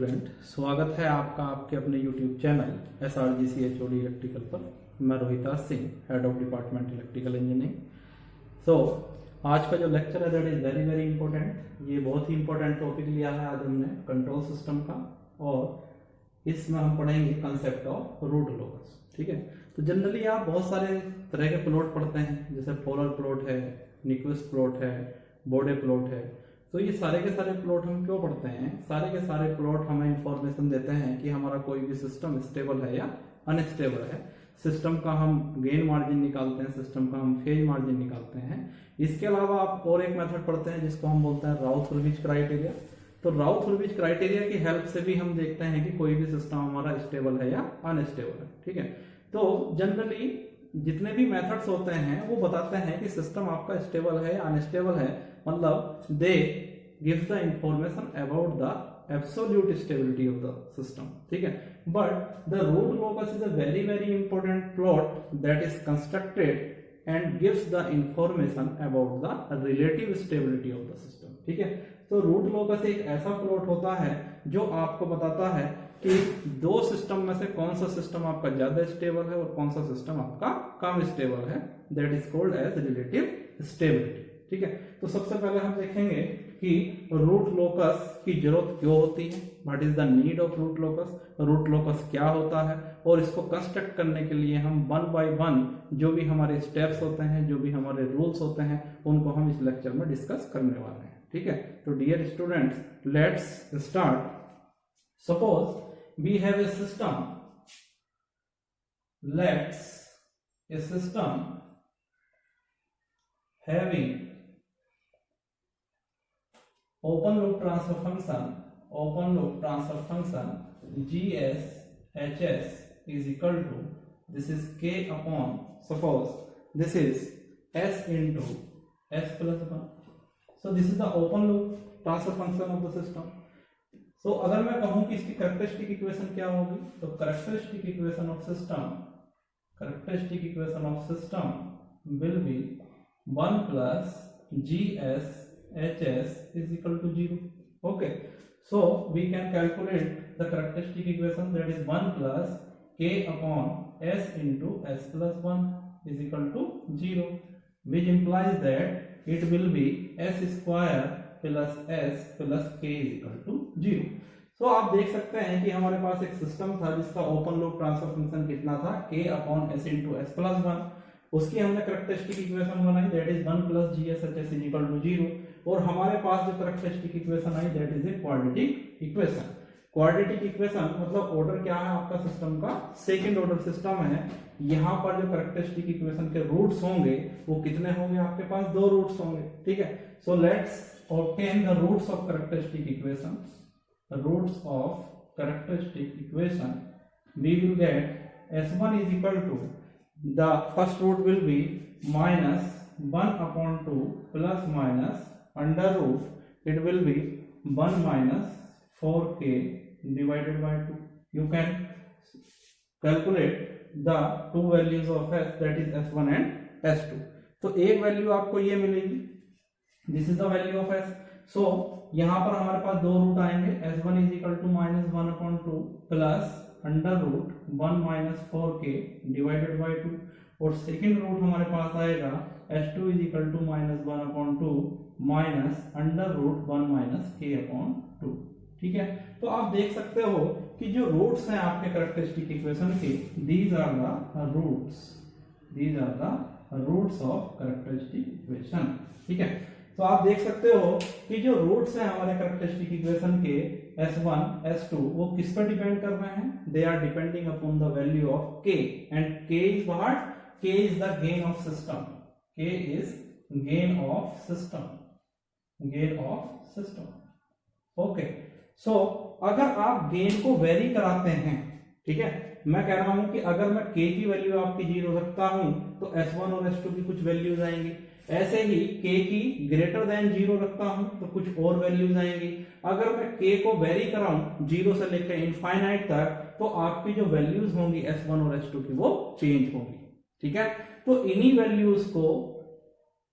Student, स्वागत है आपका आपके अपने YouTube channel SRGC HOD electrical पर। मैं Rohitas Singh, head of department electrical engineering. So आज का जो लेक्चर है that is very very important. ये बहुत ही इंपॉर्टेंट टॉपिक लिया है आज हमने कंट्रोल सिस्टम का, और इसमें हम पढ़ेंगे कंसेप्ट ऑफ रूट लोकस। ठीक है, तो जनरली आप बहुत सारे तरह के प्लॉट पढ़ते हैं, जैसे पोलर प्लॉट है, न्यूक्विस्ट प्लॉट है, बोडे प्लॉट है। तो ये सारे के सारे प्लॉट हम क्यों पढ़ते हैं? सारे के सारे प्लॉट हमें इंफॉर्मेशन देते हैं कि हमारा कोई भी सिस्टम स्टेबल है या अनस्टेबल है। सिस्टम का हम गेन मार्जिन निकालते हैं, सिस्टम का हम फेज मार्जिन निकालते हैं। इसके अलावा आप और एक मेथड पढ़ते हैं जिसको हम बोलते हैं राउथ-हुर्विच क्राइटेरिया। तो राउथ-हुर्विच क्राइटेरिया की हेल्प से भी हम देखते हैं कि कोई भी सिस्टम हमारा स्टेबल है या अनस्टेबल है। ठीक है, तो जनरली जितने भी मेथड्स होते हैं वो बताते हैं कि सिस्टम आपका स्टेबल है या अनस्टेबल है, मतलब they gives the information about the absolute stability of the system. ठीक है, but the root locus is a very very important plot that is constructed and gives the information about the relative stability of the system. ठीक है, तो root locus एक ऐसा plot होता है जो आपको बताता है कि दो सिस्टम में से कौन सा सिस्टम आपका ज्यादा स्टेबल है और कौन सा सिस्टम आपका कम स्टेबल है। That is called as relative stability. ठीक है, तो सबसे पहले हम देखेंगे कि रूट लोकस की जरूरत क्यों होती है, what is the need of root locus, root locus क्या होता है, और इसको कंस्ट्रक्ट करने के लिए हम वन बाय वन जो भी हमारे स्टेप्स होते हैं, जो भी हमारे रूल्स होते हैं, उनको हम इस लेक्चर में डिस्कस करने वाले हैं। ठीक है, तो dear students, let's start. Suppose we have a system, let's a system having open loop transfer function GS HS is equal to, this is K upon, suppose this is S into S plus 1. So this is the open loop transfer function of the system. So अगर मैं कहूं कि इसकी characteristic equation क्या होगी, तो characteristic equation of system will be 1 plus GS HS is equal to 0. Okay, so we can calculate the characteristic equation, that is 1 plus K upon S into S plus 1 is equal to 0, which implies that it will be S square plus S plus K is equal to 0. तो आप देख सकते हैं कि हमारे पास एक system था जिसका ओपन लूप ट्रांसफर फंक्शन कितना था, K upon S into S plus 1। उसकी हमने कैरेक्टरिस्टिक इक्वेशन बनाई, that is 1 plus GS HS is equal to 0, और हमारे पास जो कैरेक्टरिस्टिक इक्वेशन आई that is a quadratic equation. Quadratic equation मतलब ऑर्डर क्या है आपका सिस्टम का, सेकंड ऑर्डर सिस्टम है। यहाँ पर जो कैरेक्टरिस्टिक इक्वेशन के रूट्स होंगे वो कितने होंगे, आपके पास दो रूट्स होंगे। ठीक है, so let's obtain the roots of characteristic equation. Roots of characteristic equation we will get S1 is equal to, the first root will be minus 1 upon 2 plus minus under root, it will be 1 minus 4k divided by 2. You can calculate the two values of S, that is S1 and S2. तो एक value आपको ये मिलेगी, this is the value of S। सो यहाँ पर हमारे पास दो root आएंगे, S1 is equal to minus 1 upon 2 plus under root 1 minus 4k divided by 2, और सेकेंड रूट हमारे पास आएगा S2 is equal to minus 1 upon 2 minus under root 1 minus k upon 2। ठीक है, तो आप देख सकते हो कि जो रूट्स हैं आपके कैरेक्टरिस्टिक इक्वेशन के, these are the roots of characteristic equation. ठीक है, तो आप देख सकते हो कि जो रूट्स हैं हमारे कैरेक्टरिस्टिक इक्वेशन के S1 S2 वो किस पर डिपेंड कर रहे हैं, they are depending upon the value of K, and K is what, K is the gain of system, K is gain of system. Okay, so अगर आप गेन को वेरी कराते हैं, ठीक है, मैं कह रहा हूं कि अगर मैं K की वैल्यू आपकी 0 रखता हूं तो S1 और S2 की कुछ वैल्यूज आएंगी, ऐसे ही K की ग्रेटर देन 0 रखता हूं तो कुछ और वैल्यूज आएंगी। अगर मैं K को वेरी कराऊं 0 से लेकर इनफाइनाइट तक, तो आपकी जो वैल्यूज होंगी S1 और S2 की वो चेंज होंगी। ठीक है, तो इन्हीं वैल्यूज को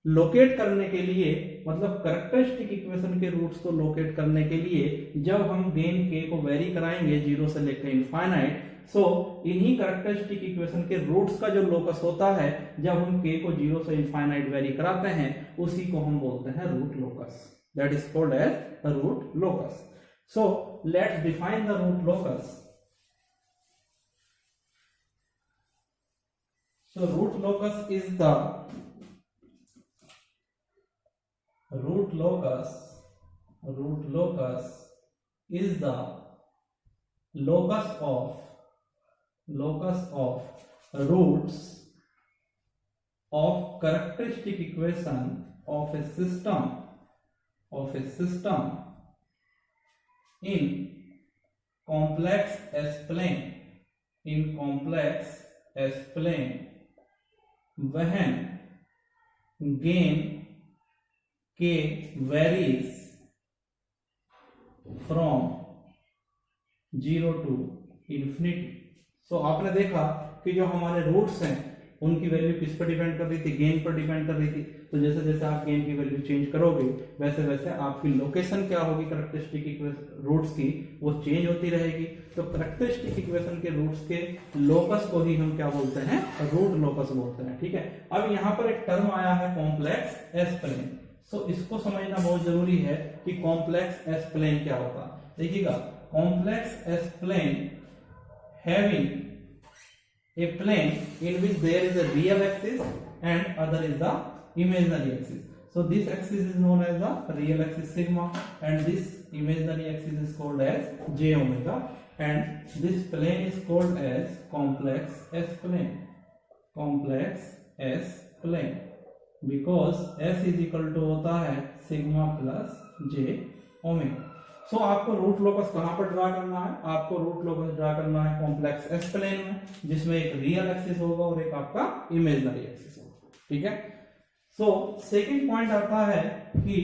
लोकेट करने के लिए, मतलब कैरेक्टरिस्टिक इक्वेशन के रूट्स को लोकेट करने के लिए जब हम गेन के को वेरी कराएंगे 0 से लेकर इनफाइनाइट, सो इन्हीं कैरेक्टरिस्टिक इक्वेशन के रूट्स का जो लोकस होता है जब हम के को 0 से इनफाइनाइट वेरी कराते हैं उसी को हम बोलते हैं root locus, that is called as root locus. So let's define the root locus. So root locus is the root locus is the locus of roots of characteristic equation of a system in complex S-plane when gain k varies from 0 to infinity। सो आपने देखा कि जो हमारे roots हैं उनकी value किस पर depend कर रही थी, गेन पर डिपेंड कर रही थी। तो जैसे जैसे आप गेन की वैल्यू चेंज करोगे वैसे वैसे आपकी लोकेशन क्या होगी कैरेक्टरिस्टिक रूट्स की, वो चेंज होती रहेगी। तो कैरेक्टरिस्टिक इक्वेशन के रूट्स के लोकस को ही हम क्या बोलते हैं, रूट लोकस बोलते हैं। ठीक है, अब यहाँ पर एक टर्म आया है कॉम्प्लेक्स एस प्लेन। सो इसको समझना बहुत जरूरी है कि कॉम्प्लेक्स एस प्लेन क्या होता है। देखिएगा, complex S plane having a plane in which there is a real axis and other is the imaginary axis. So this axis is known as the real axis sigma and this imaginary axis is called as j omega and this plane is called as complex S plane. Complex S plane because S is equal to होता है sigma plus j omega. सो आपको root locus कहां पर draw करना है, आपको root locus draw करना है कॉम्प्लेक्स एस प्लेन में जिसमें एक रियल एक्सिस होगा और एक आपका इमेजिनरी एक्सिस होगा। ठीक है, सो सेकंड पॉइंट आता है कि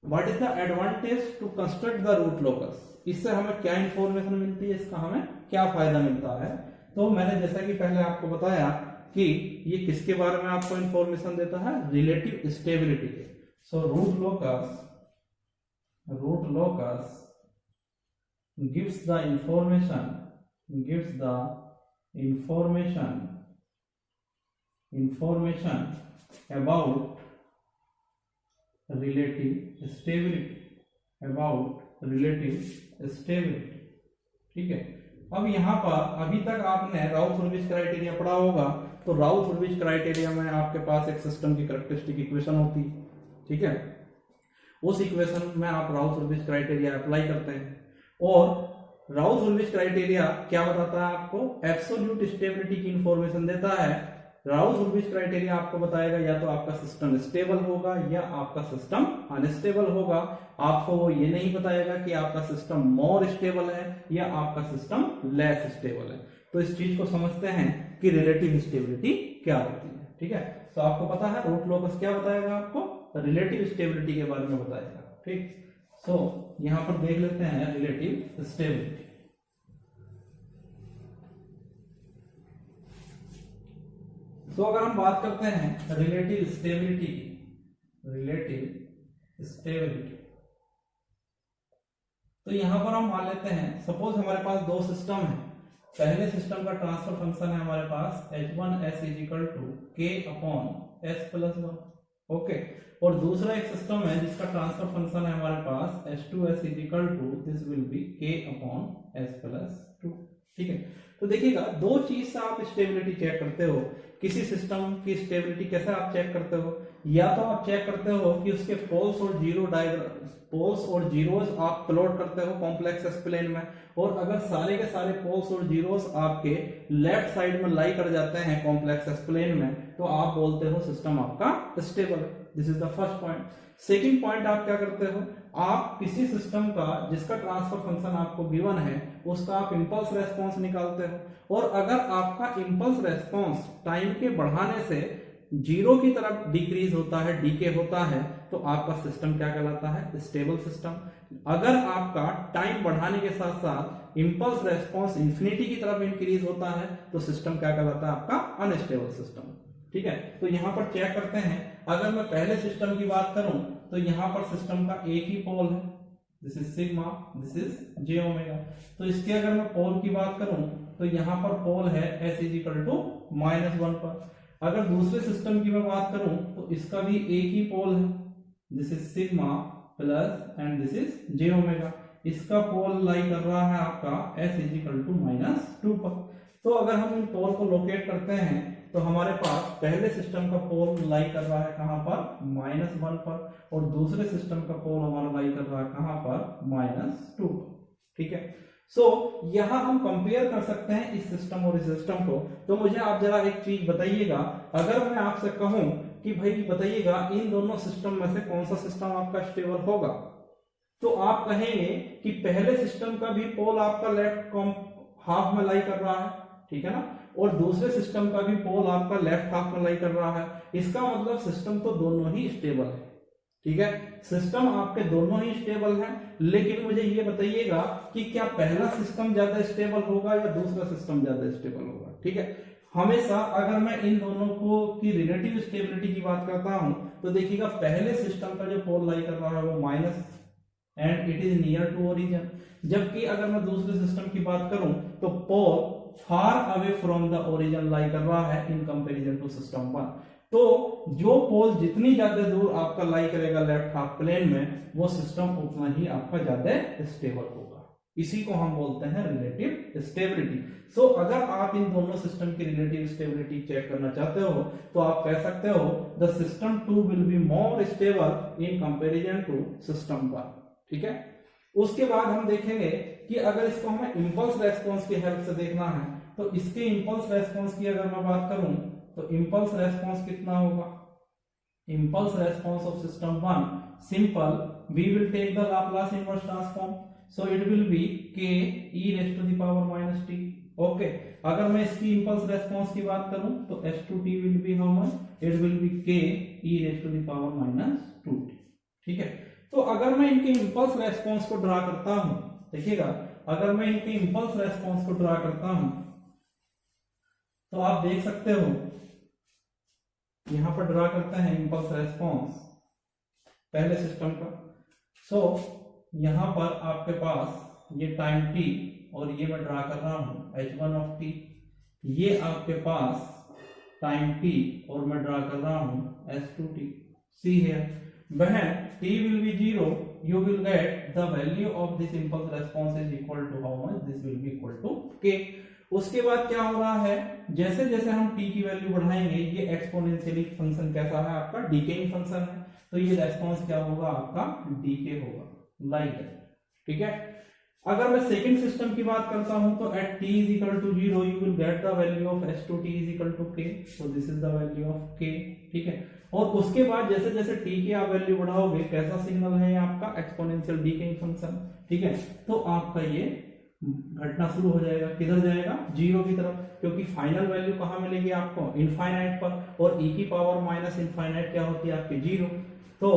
what is the advantage to construct the root locus. इससे हमें क्या इंफॉर्मेशन मिलती है, इसका हमें क्या फायदा मिलता है। तो मैंने जैसा कि पहले आपको बताया कि ये किसके बारे में आपको इंफॉर्मेशन देता है, रिलेटिव स्टेबिलिटी के। So root locus gives the information about relative stability। ठीक है, अब यहाँ पर अभी तक आपने राउथ-हर्विज क्राइटेरिया पढ़ा होगा। तो राउथ-हर्विज क्राइटेरिया में आपके पास एक सिस्टम की कैरेक्टरिस्टिक इक्वेशन होती है। ठीक है, उस इक्वेशन में आप राउथ-हर्विज क्राइटेरिया अप्लाई करते हैं और राउथ-हर्विज क्राइटेरिया क्या बताता है आपको, एब्सोल्यूट स्टेबिलिटी की इंफॉर्मेशन देता है। राउथ-हर्विज क्राइटेरिया आपको बताएगा या तो आपका सिस्टम स्टेबल होगा या आपका सिस्टम अनस्टेबल होगा। आपको वो ये नहीं बताएगा कि आपका सिस्टम मोर स्टेबल है या आपका सिस्टम लेस स्टेबल है। तो इस चीज को समझते हैं कि रिलेटिव स्टेबिलिटी क्या होती है। ठीक है, तो आपको पता है रूट लोकस क्या बताएगा, आपको रिलेटिव स्टेबिलिटी के बारे में बताएगा। ठीक, सो यहां पर देख लेते हैं रिलेटिव स्टेबिलिटी। तो अगर हम बात करते हैं रिलेटिव स्टेबिलिटी तो यहां पर हम मान लेते हैं, सपोज हमारे पास दो सिस्टम है। पहले सिस्टम का ट्रांसफर फंक्शन है हमारे पास h1s is equal to k upon s plus 1। Okay, और दूसरा एक सिस्टम है जिसका ट्रांसफर फंक्शन है हमारे पास h2s is equal to this will be k upon s plus 2। ठीक है, तो देखिएगा दो चीज से आप स्टेबिलिटी चेक करते हो। किसी सिस्टम की स्टेबिलिटी कैसे आप चेक करते हो, या तो आप चेक करते हो कि उसके पोल्स और जीरोस आप प्लॉट करते हो कॉम्प्लेक्स एस प्लेन में, और अगर सारे के सारे पोल्स और जीरोस आपके लेफ्ट साइड में लाई कर जाते हैं कॉम्प्लेक्स एस प्लेन में, तो आप बोलते हो सिस्टम आपका स्टेबल है। This is the first point. Second point आप क्या करते हो, आप किसी सिस्टम का जिसका ट्रांसफर फंक्शन आपको गिवन है उसका आप इंपल्स रेस्पॉन्स निकालते हो, और अगर आपका इंपल्स रेस्पॉन्स टाइम के बढ़ाने से जीरो की तरफ डिक्रीज होता है, डीके होता है, तो आपका सिस्टम क्या कहलाता है, स्टेबल सिस्टम। अगर आपका टाइम बढ़ाने के साथ साथ इंपल्स रेस्पॉन्स इंफिनिटी की तरफ इंक्रीज होता है तो सिस्टम क्या कहलाता है, आपका अनस्टेबल सिस्टम। ठीक है। तो यहाँ पर चेक करते हैं, अगर मैं पहले सिस्टम की बात करूं तो यहाँ पर सिस्टम का एक ही पोल है, this is sigma, this is J omega. तो इसके अगर मैं पोल की बात करूं तो यहाँ पर पोल है s इज इक्वल टू -1 पर। अगर दूसरे सिस्टम की मैं बात करूं तो इसका भी एक ही पोल है, this is sigma plus and this is J omega. इसका पोल लाई कर रहा है आपका s इज इक्वल टू -2 पर। तो अगर हम इन पोल को लोकेट करते हैं तो हमारे पास पहले सिस्टम का पोल लाई कर रहा है कहां पर, -1 पर, और दूसरे सिस्टम का पोल हमारा लाई कर रहा है कहां पर, -2 पर। ठीक है। सो यहां हम कंपेयर कर सकते हैं इस सिस्टम और इस सिस्टम को। तो मुझे आप जरा एक चीज बताइएगा, अगर मैं आपसे कहूं कि भाई बताइएगा इन दोनों सिस्टम में से कौन सा सिस्टम आपका स्टेबल होगा, तो आप कहेंगे कि पहले सिस्टम का भी पोल आपका लेफ्ट हाफ में लाई कर रहा है, ठीक है ना, और दूसरे सिस्टम का भी पोल आपका लेफ्ट हाफ में लाई कर रहा है। इसका मतलब सिस्टम तो दोनों ही स्टेबल है, ठीक है। सिस्टम आपके दोनों ही स्टेबल है, लेकिन मुझे ये बताइएगा कि क्या पहला सिस्टम ज्यादा स्टेबल होगा या दूसरा सिस्टम ज्यादा स्टेबल होगा, ठीक है। हमेशा अगर मैं इन दोनों को की रिलेटिव स्टेबिलिटी की बात करता हूं तो देखिएगा पहले सिस्टम का जो पोल लाई कर रहा है वो minus and it is near to origin, जबकि अगर मैं दूसरे सिस्टम की बात करूं तो pole far away from the origin lie कर रहा है इन कंपैरिजन टू सिस्टम 1। तो जो पोल जितनी ज्यादा दूर आपका लाई करेगा लेफ्ट हाफ प्लेन में, वो सिस्टम उतना ही आपका ज्यादा स्टेबल होगा। इसी को हम बोलते हैं रिलेटिव स्टेबिलिटी। सो अगर आप इन दोनों सिस्टम की रिलेटिव स्टेबिलिटी चेक करना चाहते हो तो आप कह सकते हो the system 2 will be more stable in comparison to system 1, ठीक है। उसके बाद हम देखेंगे कि अगर इसको हमें इंपल्स रेस्पॉन्स की हेल्प से देखना है तो इसके इंपल्स रेस्पॉन्स की अगर मैं बात करूं तो इंपल्स रेस्पॉन्स कितना होगा, impulse response of system 1 simple, we will take the Laplace inverse transform, so it will be k e raised to the power minus t। Okay, अगर मैं इसकी इंपल्स रेस्पॉन्स की बात करूं तो s2t will be how much, it will be k e raised to the power minus 2t, ठीक है। तो अगर मैं इनके इंपल्स रेस्पॉन्स को ड्रा करता हूं, देखिएगा अगर मैं इनके इंपल्स रेस्पॉन्स को ड्रा करता हूं तो आप देख सकते हो यहां पर ड्रा करते हैं इंपल्स रेस्पॉन्स पहले सिस्टम का। सो यहां पर आपके पास ये टाइम t और ये मैं ड्रा कर रहा हूं h1 ऑफ t, ये आपके पास टाइम t और मैं ड्रा कर रहा हूं s2t। सी है when t will be 0 you will get the value of this impulse response is equal to how much, this will be equal to k। उसके बाद क्या हो रहा है, जैसे जैसे हम t की वैल्यू बढ़ाएंगे, ये एक्सपोनेंशियली फंक्शन कैसा है आपका, डीकेइंग फंक्शन है, तो ये रेस्पॉन्स क्या होगा आपका, डीके होगा, लाइक है, ठीक है। अगर मैं सेकंड सिस्टम की बात करता हूं तो at t is equal to 0 you will get the value of s2t is equal to k, so this is the value of k, ठीक है। और उसके बाद जैसे जैसे t की आप वैल्यू बढ़ाओगे, कैसा सिग्नल है आपका, एक्सपोनेंशियल डीकेइंग फंक्शन, ठीक है। तो आपका ये घटना शुरू हो जाएगा, किधर जाएगा, 0 की तरफ, क्योंकि फाइनल वैल्यू कहां मिलेगी आपको, इनफाइनाइट पर, और e की पावर माइनस इनफाइनाइट क्या होती है आपकी, 0। तो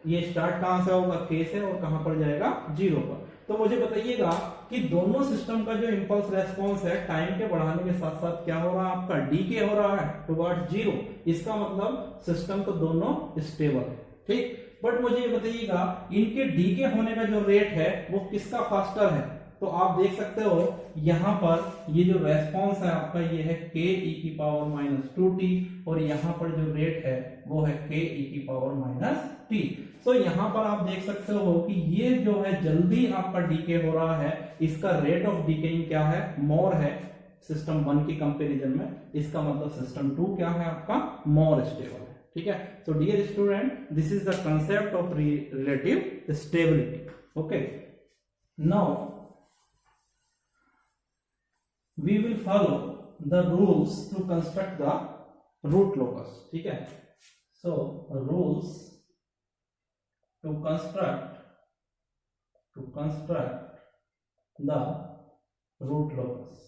ये स्टार्ट कहां से होगा, k से, और कहां पर जाएगा, 0 पर। तो मुझे बताइएगा कि दोनों सिस्टम का जो इंपल्स रेस्पॉन्स है टाइम के बढ़ाने के साथ साथ क्या हो रहा है आपका, डीके हो रहा है टुवर्ड्स 0। इसका मतलब सिस्टम तो दोनों स्टेबल है, ठीक। बट मुझे ये बताइएगा इनके डीके होने का जो रेट है वो किसका फास्टर है, तो आप देख सकते हो यहां पर ये जो रेस्पॉन्स है आपका ये है k e की पावर -2t, और यहां पर जो रेट है वो है k e की पावर -t। तो यहां पर आप देख सकते हो कि ये जो है जल्दी आपका डीके हो रहा है, इसका रेट ऑफ डीकेइंग क्या है, मोर है सिस्टम 1 की कंपैरिजन में। इसका मतलब सिस्टम 2 क्या है आपका, मोर स्टेबल है, ठीक है। So dear student, this is the concept of relative stability. Okay, now we will follow the rules to construct the root locus, ठीक है। so rules to construct the root locus,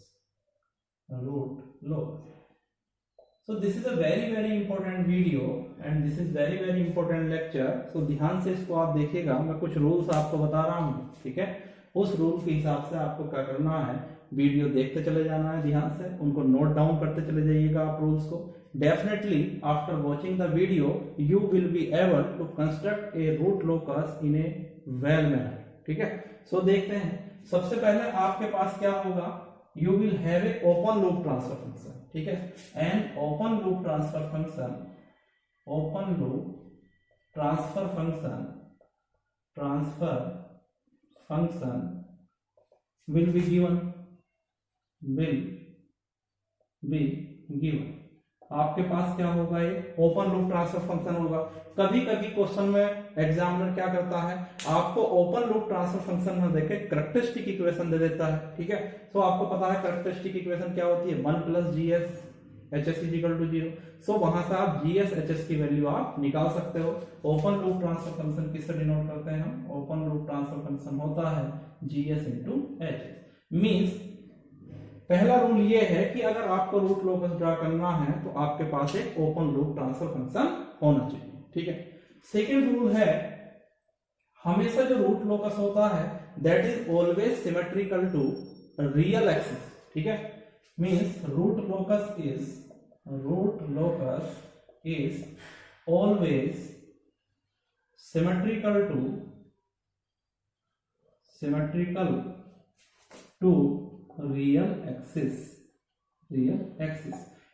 so this is a very important video and this is very important lecture। so ध्यान से इसको आप देखिएगा, मैं कुछ rules आपको बता रहा हूं, ठीक है। उस रूल के हिसाब से आपको क्या करना है, वीडियो देखते चले जाना है ध्यान से, उनको नोट डाउन करते चले जाइएगा आप रूल्स को, definitely after watching the video you will be able to construct a root locus in a well manner. ठीक है, सो देखते हैं। सबसे पहले आपके पास क्या होगा, you will have a open loop transfer function, ठीक है, and open loop transfer function will be given आपके पास क्या होगा, ये ओपन लूप ट्रांसफर फंक्शन होगा। कभी कभी क्वेश्चन में एग्जामिनर क्या करता है, आपको ओपन लूप ट्रांसफर फंक्शन में देखे कैरेक्टरिस्टिक इक्वेशन दे देता है, ठीक है। सो आपको पता है कैरेक्टरिस्टिक इक्वेशन क्या होती है, 1 + GS HS = 0। सो वहां से आप GS HS की वैल्यू आप निकाल सकते हो। ओपन लूप ट्रांसफर फंक्शन किससे डिनोट करते हैं हम, ओपन लूप ट्रांसफर फंक्शन होता है GS × HS। मींस पहला रूल ये है कि अगर आपको रूट लोकस ड्रा करना है तो आपके पास एक ओपन लूप ट्रांसफर फंक्शन होना चाहिए, ठीक है। सेकंड रूल है, हमेशा जो रूट लोकस होता है that is always symmetrical to real axis, ठीक है। Means root locus is always symmetrical to real axis.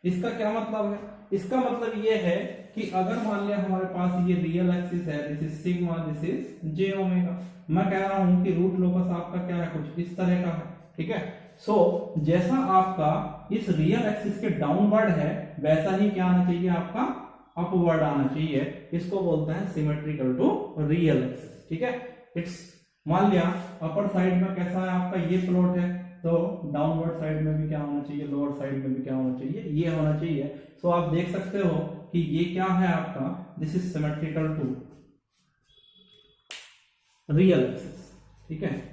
इसका क्या मतलब है, इसका मतलब ये है कि अगर मान लिया हमारे पास ये रियल एक्सिस है, this is sigma, this is j omega, मैं कह रहा हूं कि रूट लोकस आपका क्या है, कुछ इस तरह का है, ठीक है। सो जैसा आपका इस रियल एक्सिस के डाउनवर्ड है वैसा ही क्या आना चाहिए, आपका अपवर्ड आना चाहिए। इसको बोलते हैं सिमेट्रिकल टू रियल एक्सिस, ठीक है। इट्स मान लिया अपर साइड में कैसा है आपका ये प्लॉट है, तो डाउनवर्ड साइड में भी क्या होना चाहिए, लोअर साइड में भी क्या होना चाहिए, ये होना चाहिए। सो आप देख सकते हो कि ये क्या है आपका, this is symmetrical to real axis, ठीक है।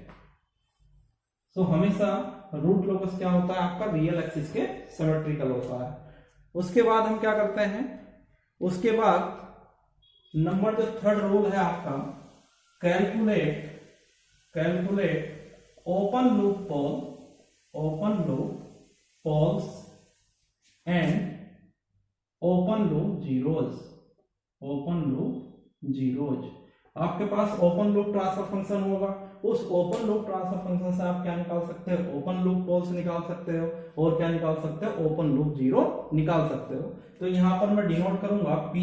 सो हमेशा रूट लोकस क्या होता है आपका, रियल एक्सिस के सिमेट्रिकल होता है। उसके बाद हम क्या करते हैं, उसके बाद नंबर जो थर्ड रूल है आपका, calculate open loop poles and open loop zeros. आपके पास ओपन लूप ट्रांसफर फंक्शन होगा, उस ओपन लूप ट्रांसफर फंक्शन से आप क्या निकाल सकते हो, ओपन लूप पोल्स निकाल सकते हो, और क्या निकाल सकते हो, ओपन लूप जीरो निकाल सकते हो। तो यहां पर मैं डिनोट करूंगा P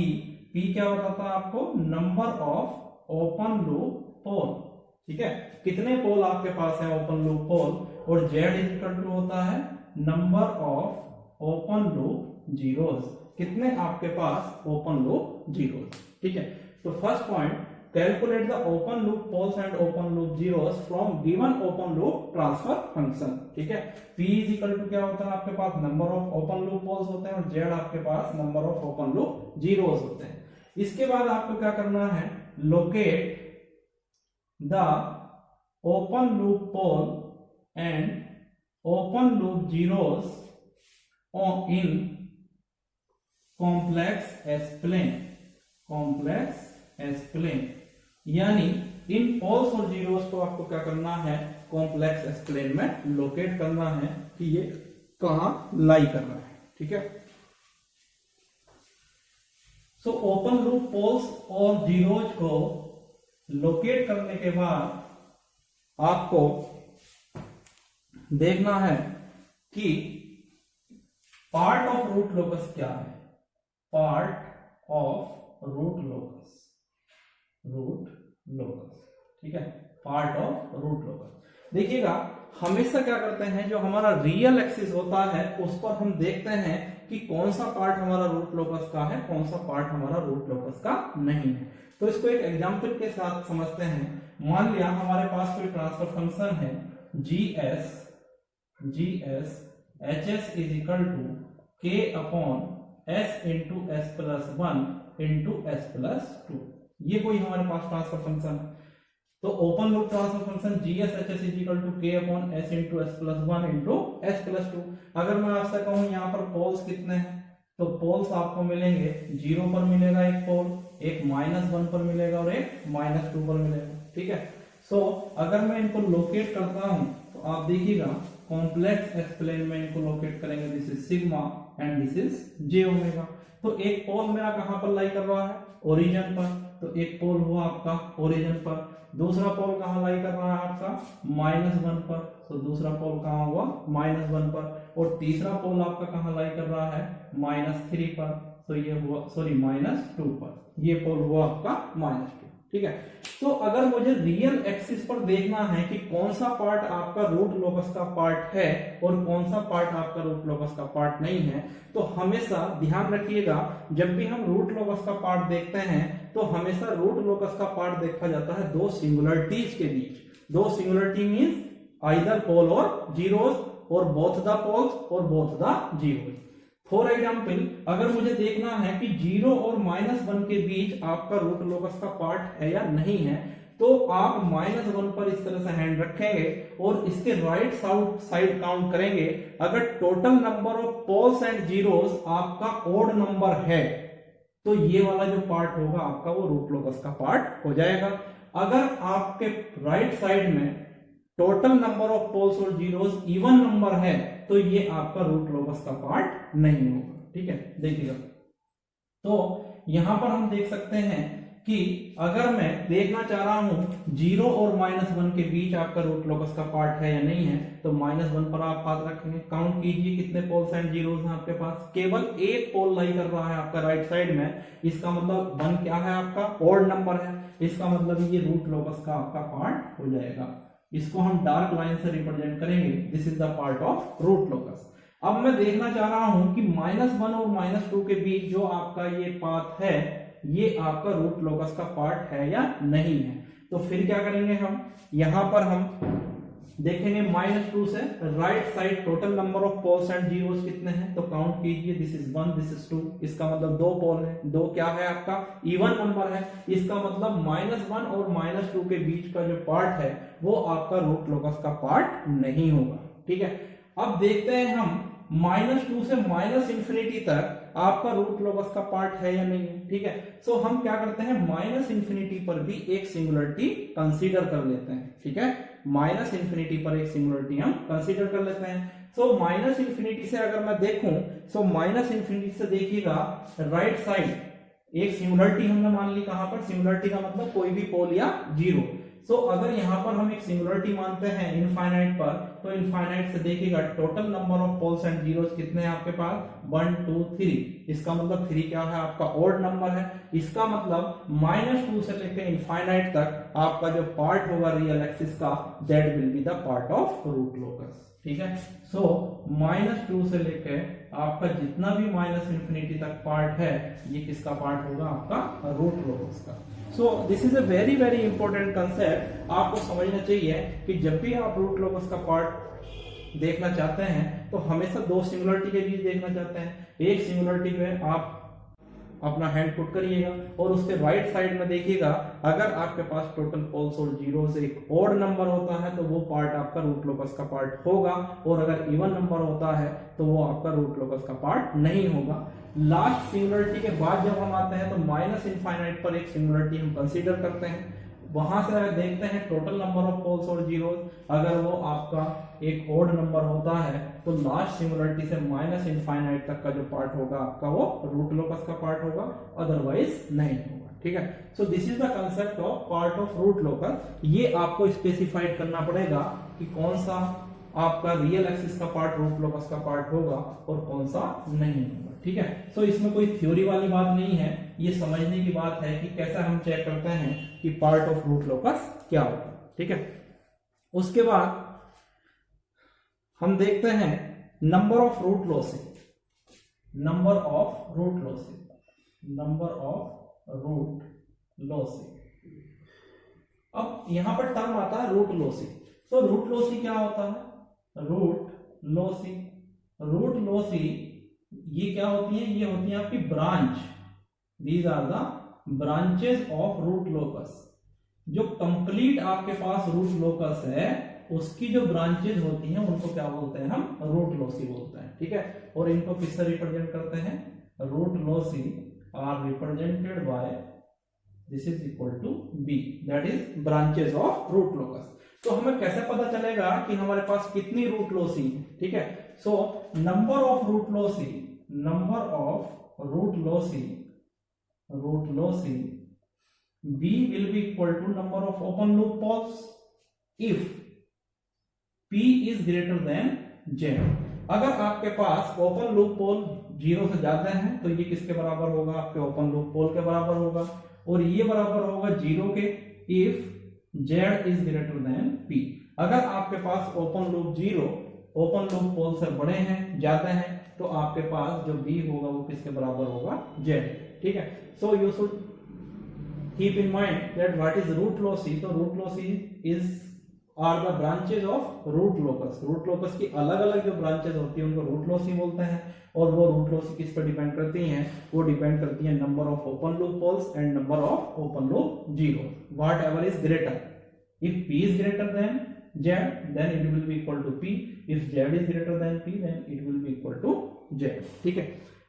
क्या बताता है आपको, number of open loop pole, ठीक है, कितने पोल आपके पास है ओपन लूप पोल, और Z = होता है number of open loop zeros, कितने आपके पास ओपन लूप जीरोस, ठीक है। तो first point, calculate the open loop poles and open loop zeros from given open loop transfer function, ठीक है। P = क्या होता है आपके पास, number of open loop poles होते हैं, और Z आपके पास number of open loop zeros होते हैं। इसके बाद आपको क्या करना है, locate the open loop pole and open loop zeros in complex S plane, यानी इन पोल्स और जीरोस को आपको क्या करना है, कॉम्प्लेक्स एस प्लेन में लोकेट करना है कि ये कहां लाई कर रहा है, ठीक है। सो ओपन लूप पोल्स और जीरोज को लोकेट करने के बाद आपको देखना है कि पार्ट ऑफ रूट लोकस क्या है, पार्ट ऑफ रूट लोकस, ठीक है, पार्ट ऑफ रूट लोकस। देखिएगा हमेशा क्या करते हैं, जो हमारा रियल एक्सिस होता है उस पर हम देखते हैं कि कौन सा पार्ट हमारा रूट लोकस का है, कौन सा पार्ट हमारा रूट लोकस का नहीं है। तो इसको एक एग्जांपल के साथ समझते हैं। मान लिया हमारे पास कोई ट्रांसफर फंक्शन है GS HS = K/S × S+1 × S+2, ये कोई हमारे पास ट्रांसफर फंक्शन है। तो open loop transfer function GS HS = K/S × S+1 × S+2। अगर मैं आपसे कहूं यहाँ पर पोल्स कितने हैं, तो पोल्स आपको मिलेंगे, 0 पर मिलेगा एक पोल, एक -1 पर मिलेगा और एक -2 पर मिलेगा, ठीक है। सो अगर मैं इनको लोकेट करता हूं तो आप देखिएगा कॉम्प्लेक्स एस प्लेन में इनको लोकेट करेंगे, this is sigma, and this is J omega. तो एक पोल मेरा कहां पर लाई कर रहा है, ओरिजिन पर, तो एक पोल हुआ आपका ओरिजिन पर, दूसरा पोल कहां लाई कर रहा है आपका -1 पर, तो दूसरा पोल कहां हुआ -1 पर, और तीसरा पोल आपका कहां लाई कर रहा है -3 पर, तो ये हुआ -2 पर, ये पोल हुआ आपका -2। ठीक है, तो अगर मुझे रियल एक्सिस पर देखना है कि कौन सा पार्ट आपका रूट लोकस का पार्ट है और कौन सा पार्ट आपका रूट लोकस का पार्ट नहीं है, तो हमेशा ध्यान रखिएगा जब भी हम रूट लोकस का पार्ट देखते हैं तो हमेशा रूट लोकस का पार्ट देखा जाता है दो सिंगुलरिटीज के बीच। दो सिंगुलरिटी मींस आइदर पोल और जीरोस, और बोथ द पोल्स और both the zeros. For example अगर मुझे देखना है कि 0 और -1 के बीच आपका रूट लोकस का पार्ट है या नहीं है, तो आप -1 पर इस तरह से हैंड रखेंगे और इसके राइट साइड काउंट करेंगे। अगर total number of poles and zeros आपका ओड नंबर है तो ये वाला जो पार्ट होगा आपका वो रूट लोकस का पार्ट हो जाएगा। अगर आपके राइट साइड में टोटल नंबर ऑफ पोल्स और जीरोस इवन नंबर है तो ये आपका रूट लोकस का पार्ट नहीं होगा। ठीक है, देखिएगा, तो यहां पर हम देख सकते हैं कि अगर मैं देखना चाह रहा हूं 0 और -1 के बीच आपका रूट लोकस का पार्ट है या नहीं है, तो -1 पर आप हाथ रखेंगे, काउंट कीजिए कितने पोल्स एंड जीरोस हैं आपके पास। केवल एक पोल लाई कर रहा है आपका राइट साइड में, इसका मतलब 1 क्या है आपका ओड नंबर है, इसका मतलब ये रूट लोकस का आपका पार्ट हो जाएगा। इसको हम डार्क लाइन से रिप्रेजेंट करेंगे, this is the part of root locus. अब मैं देखना चाह रहा हूं कि -1 और -2 के बीच जो आपका ये पाथ है ये आपका रूट लोकस का पार्ट है या नहीं है। तो फिर क्या करेंगे, हम यहां पर हम देखेंगे -2 से right side total number of poles and zeros कितने हैं, तो काउंट कीजिए, दिस इज 1, दिस इज 2, इसका मतलब 2 पोल है, 2 क्या है आपका इवन नंबर है, इसका मतलब -1 और -2 के बीच का जो पार्ट है वो आपका रूट लोकस का पार्ट नहीं होगा। ठीक है, अब देखते हैं हम -2 से -∞ तक आपका रूट लोकस का पार्ट है या नहीं है। ठीक है, सो हम क्या करते हैं -∞ पर भी एक सिंगुलरिटी कंसीडर कर लेते हैं। ठीक है, -∞ पर एक सिंगुलरिटी हम कंसीडर कर लेते हैं। सो -∞ से अगर मैं देखूं, सो -∞ से देखिएगा राइट साइड एक सिंगुलरिटी हमने मान ली, कहां पर सिंगुलरिटी का मतलब कोई भी पोल या जीरो। सो अगर यहां पर हम एक सिंगुलरिटी मानते हैं इनफाइनाइट पर, तो इनफाइनाइट से देखिएगा total number of poles and zeros कितने हैं आपके पास 1 2 3, इसका मतलब 3 क्या है आपका ओड नंबर है, इसका मतलब -2 से लेकर इनफाइनाइट तक आपका जो पार्ट होगा रियल एक्सिस का that will be the part of root locus. ठीक है, सो -2 से लेकर आपका जितना भी -∞ तक पार्ट है ये किसका पार्ट होगा आपका रूट लोकस का। सो this is a very very important concept, आपको समझना चाहिए कि जब भी आप रूट लोकस का पार्ट देखना चाहते हैं तो हमेशा दो सिंगुलरिटी के बीच देखना चाहते हैं। एक सिंगुलरिटी में आप अपना हैंड पुट करिएगा और उसके राइट साइड में देखिएगा, अगर आपके पास टोटल पोल्स और जीरोस एक ओड नंबर होता है तो वो पार्ट आपका रूट लोकस का पार्ट होगा, और अगर इवन नंबर होता है तो वो आपका रूट लोकस का पार्ट नहीं होगा। लास्ट सिंगुलरिटी के बाद जब हम आते हैं तो -∞ पर एक सिंगुलरिटी हम कंसीडर करते हैं, वहां से देखते हैं टोटल नंबर ऑफ पोल्स और जीरोस, अगर वो आपका एक ओड नंबर होता है तो लास्ट सिंगुलरिटी से -∞ तक का जो पार्ट होगा आपका वो रूट लोकस का पार्ट होगा, अदरवाइज नहीं होगा। ठीक है, so this is the concept of part of root locus. ये आपको स्पेसिफाइड करना पड़ेगा कि कौन सा आपका रियल एक्सिस का पार्ट रूट लोकस का पार्ट होगा और कौन सा नहीं होगा। ठीक है, सो इसमें कोई थ्योरी वाली बात नहीं है, ये समझने की बात है कि कैसे हम चेक करते हैं कि पार्ट ऑफ रूट लोकस क्या होगा। ठीक है, उसके बाद हम देखते हैं number of root losses, number of root losses, number of root losses. अब यहां पर टर्म आता है रूट लॉसेस। तो रूट लॉसी क्या होता है, रूट लॉसी, रूट लॉसी ये क्या होती है, ये होती है आपकी branch, these are the branches of root locus. जो कंप्लीट आपके पास रूट लोकस है उसकी जो ब्रांचेज होती हैं उनको क्या बोलते हैं, हम रूट लॉसी बोलते हैं। ठीक है, और इनको किससे रिप्रेजेंट करते हैं, root loci are represented by this is equal to b, that is branches of root locus. तो हमें कैसे पता चलेगा कि हमारे पास कितनी रूट लॉसी है। ठीक है, so number of root loci number of root loci B will be equal to number of open loop poles if P is greater than Z। अगर आपके पास ओपन लूप पोल 0 से ज्यादा है तो ये किसके बराबर होगा, आपके ओपन लूप पोल के बराबर होगा, और ये बराबर होगा 0 के if Z is greater than P। अगर आपके पास open loop 0 open loop pole से बड़े हैं, ज्यादा हैं, तो आपके पास जो B होगा वो किसके बराबर होगा, Z। ठीक है, so you should keep in mind that what is root loci। तो root loci is are the branches of root locus। root locus की अलग अलग जो branches होती हैं उनको root loci बोलते हैं, और वो root loci किस पर डिपेंड करती हैं, वो डिपेंड करती हैं number of open loop poles and number of open loop zero, whatever is greater। if P is greater than Z then it will be equal to P, if Z is greater than P then it will be equal to Z। ठीक है,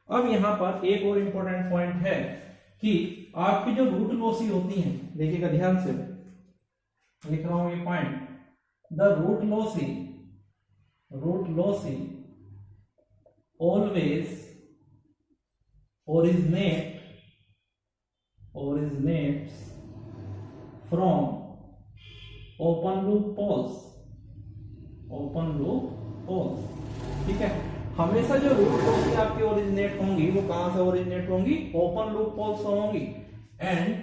अब यहाँ पर एक और important point है कि आपकी जो रूट लॉसी होती हैं, देखिएगा ध्यान से लिख रहा हूं ये point, the root loci always originates from open loop poles। ठीक है, हमेशा जो रूट लॉसी आपकी ओरिजिनेट होंगी वो कहां से ओरिजिनेट होंगी, ओपन लूप पोल से होंगी, and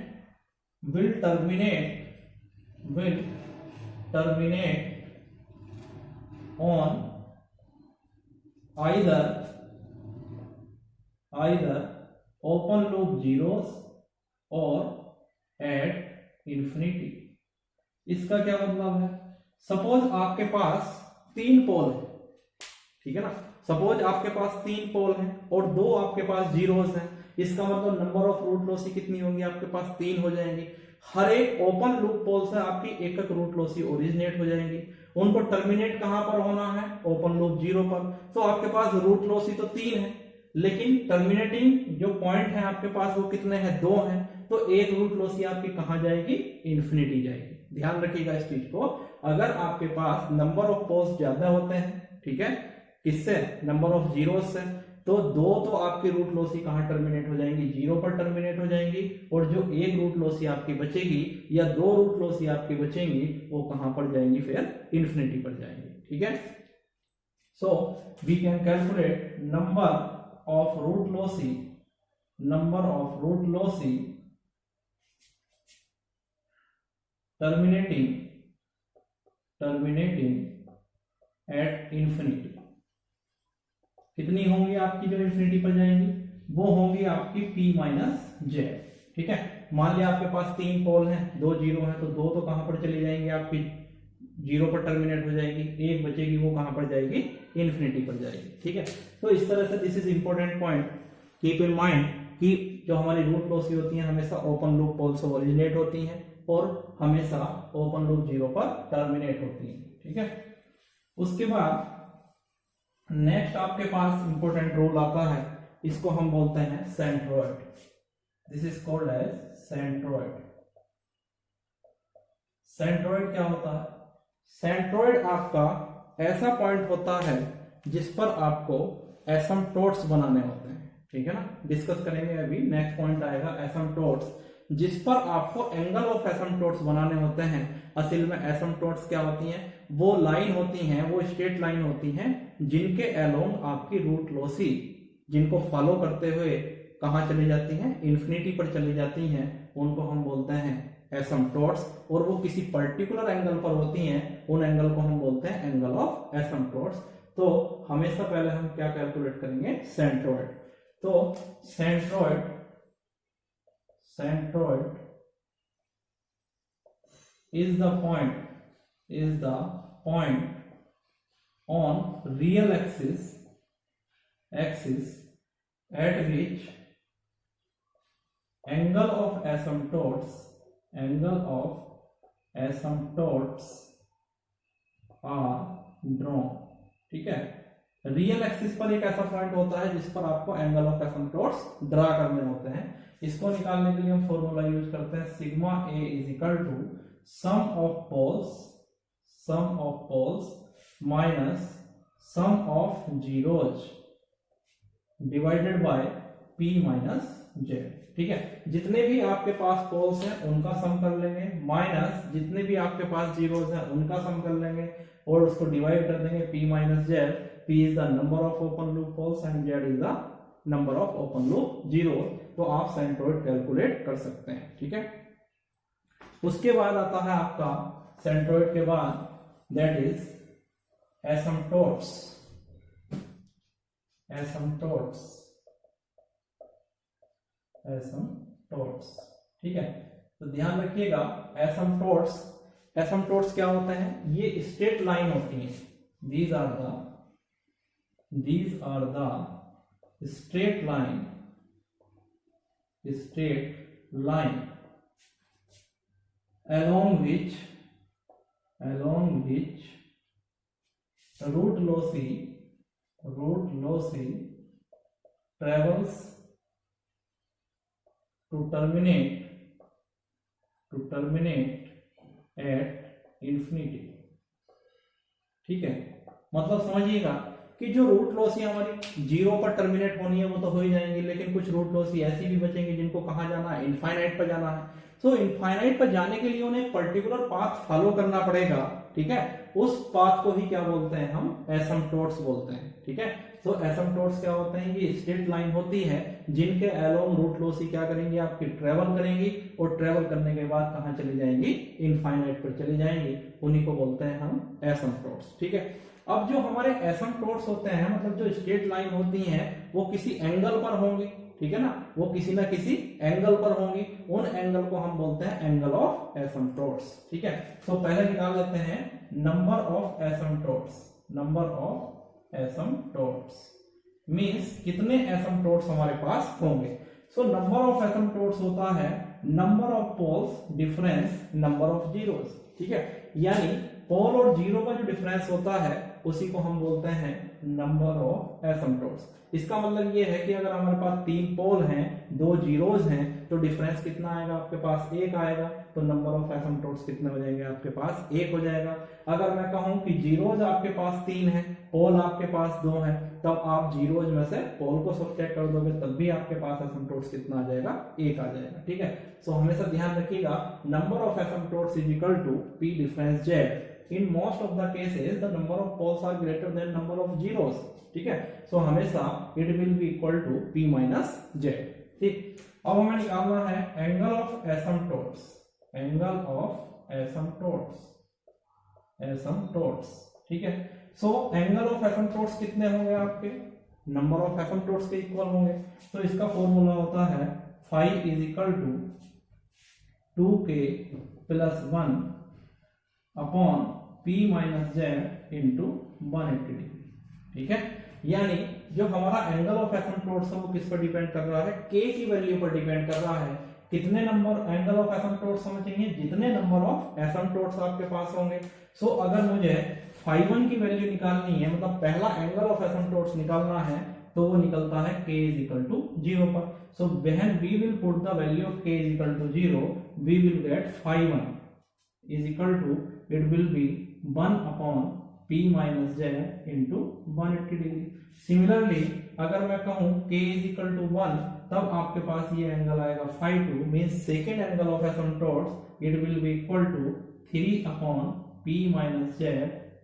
will terminate on either open loop zeros और एट इंफिनिटी। इसका क्या मतलब है, सपोज आपके पास 3 पोल है, ठीक है ना, सपोज आपके पास 3 पोल हैं और 2 आपके पास जीरोस हैं, इसका मतलब नंबर ऑफ रूट लॉसी कितनी होंगी, आपके पास 3 हो जाएंगी। हर एक ओपन लूप पोल से आपकी एक रूट लॉसी ओरिजिनेट हो जाएंगी, उनको टर्मिनेट कहां पर होना है, ओपन लूप 0 पर। तो आपके पास रूट लॉसी तो 3 है, लेकिन टर्मिनेटिंग जो पॉइंट है आपके पास वो कितने हैं, 2 हैं, तो एक रूट लॉसी आपकी कहां जाएगी, इन्फिनिटी जाएगी। ध्यान रखिएगा इस चीज को, अगर आपके पास नंबर ऑफ पोल्स ज्यादा होते हैं, ठीक है, किससे, नंबर ऑफ जीरो से, तो 2 तो आपकी रूट लॉसी कहां टर्मिनेट हो जाएंगी, 0 पर टर्मिनेट हो जाएंगी, और जो एक रूट लॉसी आपकी बचेगी या 2 रूट लॉसी आपकी बचेंगी वो कहां पर जाएंगी, फिर इन्फिनिटी पर जाएंगी। ठीक है, so we can calculate number of root loci terminating at infinity. कितनी होंगी आपकी जो इंफिनिटी पर जाएंगी, वो होंगी आपकी P माइनस Z। ठीक है, मान लिया आपके पास 3 पोल हैं, 2 जीरो हैं, तो 2 तो कहां पर चली जाएंगी, आपकी 0 पर टर्मिनेट हो जाएगी, एक बचेगी वो कहां पर जाएगी, इन्फिनिटी पर जाएगी। ठीक है, तो इस तरह से this is important point, keep in mind कि जो हमारी रूट लॉसी होती हैं हमेशा ओपन लूप पोल से ओरिजिनेट होती हैं और हमेशा ओपन लूप 0 पर टर्मिनेट होती हैं। ठीक है, उसके बाद नेक्स्ट आपके पास इंपॉर्टेंट रूल आता है, इसको हम बोलते हैं centroid. This is called as centroid. Centroid क्या होता है, सेंट्रोइड आपका ऐसा पॉइंट होता है जिस पर आपको एसिम्प्टोट्स बनाने होते हैं। ठीक है ना, डिस्कस करेंगे अभी, नेक्स्ट पॉइंट आएगा एसिम्प्टोट्स, जिस पर आपको एंगल ऑफ एसिम्प्टोट्स बनाने होते हैं। असल में एसिम्प्टोट्स क्या होती हैं, वो लाइन होती हैं, वो स्ट्रेट लाइन होती हैं जिनके अलोंग आपकी रूट लॉसी, जिनको फॉलो करते हुए कहां चली जाती हैं, इन्फिनिटी पर चली जाती हैं, उनको हम बोलते हैं एसिम्प्टोट्स, और वो किसी पर्टिकुलर एंगल पर होती हैं, उन एंगल को हम बोलते हैं एंगल ऑफ एसिम्प्टोट्स। तो हमेशा पहले हम क्या कैलकुलेट करेंगे, सेंट्रोइड। तो centroid is the point on real axis at which angle of asymptotes are drawn। ठीक है, रियल एक्सिस पर एक ऐसा पॉइंट होता है जिस पर आपको एंगल ऑफ एसिम्प्टोट्स ड्रा करने होते हैं। इसको निकालने के लिए हम फॉर्मूला यूज करते हैं, sigma A is equal to sum of poles minus sum of zeros divided by p minus z. ठीक है, जितने भी आपके पास पोल्स हैं उनका सम कर लेंगे, माइनस जितने भी आपके पास जीरोस हैं उनका सम कर लेंगे, और उसको डिवाइड कर देंगे p minus z. p is the number of open loop poles and z is the number of open loop zero. तो आप सेंट्रोइड कैलकुलेट कर सकते हैं। ठीक है, उसके बाद आता है आपका सेंट्रोइड के बाद दैट इज एसिम्पटोट्स। एसिम्पटोट्स, एसिम्पटोट्स। ठीक है, तो ध्यान रखिएगा एसिम्पटोट्स, एसिम्पटोट्स क्या होते हैं, ये स्ट्रेट लाइन होती है। these are the straight line along which root lossy travels to terminate at infinity। ठीक है, मतलब समझिएगा कि जो रूट लॉसी हमारी जीरो पर टर्मिनेट होनी है वो तो हो ही जाएंगी, लेकिन कुछ रूट लॉसी ऐसी भी बचेंगे जिनको कहाँ जाना है, इनफाइनाइट पर जाना है। तो इनफाइनाइट पर जाने के लिए उन्हें एक पर्टिकुलर पाथ फॉलो करना पड़ेगा। ठीक है, उस पाथ को ही क्या बोलते हैं, हम एसिम्पटोट्स बोलते हैं। ठीक है, तो एसिम्पटोट्स क्या होते हैं, ये स्ट्रेट लाइन होती है जिनके अलोंग रूट लॉसी क्या करेंगी, आपकी ट्रेवल करेंगी, और ट्रेवल करने के बाद कहाँ चली जाएंगी, इनफाइनाइट पर चली जाएंगी, उन्हीं को बोलते हैं हम एसिम्पटोट्स। ठीक है, अब जो हमारे एसिम्पटोट्स होते हैं, मतलब जो स्ट्रेट लाइन होती हैं, वो किसी एंगल पर होंगी। ठीक है ना, वो किसी ना किसी एंगल पर होंगी, उन एंगल को हम बोलते हैं एंगल ऑफ एसिम्पटोट्स। ठीक है, तो पहले निकाल लेते हैं number of asymptotes. Number of asymptotes means कितने एसिम्पटोट्स हमारे पास होंगे। सो नंबर ऑफ एसिम्पटोट्स होता है number of poles difference number of zeros. ठीक है, यानी पोल और जीरो का जो डिफरेंस होता है उसी को हम बोलते हैं नंबर ऑफ एसिम्पटोट्स। इसका मतलब ये है कि अगर हमारे पास 3 पोल हैं, 2 जीरोस हैं, तो डिफरेंस कितना आएगा, आपके पास 1 आएगा, तो नंबर ऑफ एसिम्पटोट्स कितने हो जाएंगे, आपके पास 1 हो जाएगा। अगर मैं कहूं कि जीरोस आपके पास 3 है, पोल आपके पास 2 है, तब आप जीरोस में से पोल को सब्ट्रैक्ट कर दोगे, तब भी आपके पास एसिम्पटोट्स कितना आ जाएगा, 1 आ जाएगा। ठीक है, सो हमेशा ध्यान रखिएगा number of asymptotes is equal to p difference z। In most of the cases the number of poles are greater than number of zeros। ठीक है, सो हमेशा it will be equal to p minus z। ठीक, अब हमें निकालना है angle of asymptotes. Angle of asymptotes. ठीक है, सो एंगल ऑफ एसिम्पटोट्स कितने होंगे, आपके नंबर ऑफ एसिम्पटोट्स के इक्वल होंगे। तो इसका फॉर्मूला होता है phi is equal to 2k plus 1 upon p minus Z into 180 degree. ठीक है, यानी जो हमारा एंगल ऑफ एसिम्पटोट्स है वो किस पर डिपेंड कर रहा है, k की वैल्यू पर डिपेंड कर रहा है। कितने नंबर एंगल ऑफ एसिम्पटोट्स हमें चाहिए, जितने नंबर ऑफ एसिम्पटोट्स आपके पास होंगे। सो अगर मुझे phi1 की वैल्यू निकालनी है, मतलब पहला एंगल ऑफ एसिम्पटोट्स निकालना है, तो वो निकलता है k इज इक्वल टू 0 पर। So when we will put the value of k is equal to 0, we will get phi1 is equal to, it will be 1 upon p minus z into 180 degree. Similarly अगर मैं कहूं k is equal to 1, तब आपके पास ये angle आएगा phi2 means second angle of asymptotes, it will be equal to 3 upon p minus z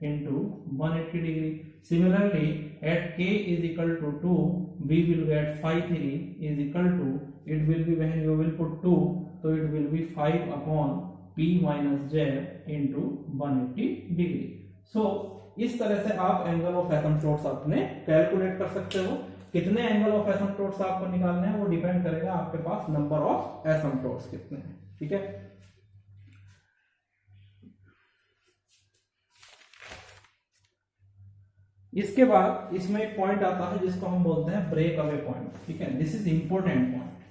into 180 degree. Similarly at k is equal to 2, we will get phi3 is equal to, it will be when you will put 2, so it will be 5 upon p minus Z into 180 degree. So इस तरह से आप angle of एसिम्पटोट्स अपने calculate कर सकते हो। कितने angle of एसिम्पटोट्स आपको निकालने हैं वो डिपेंड करेगा आपके पास नंबर ऑफ एसिम्पटोट्स कितने हैं। ठीक है, इसके बाद इसमें एक पॉइंट आता है जिसको हम बोलते हैं ब्रेक अवे पॉइंट। ठीक है, दिस इज इंपॉर्टेंट पॉइंट।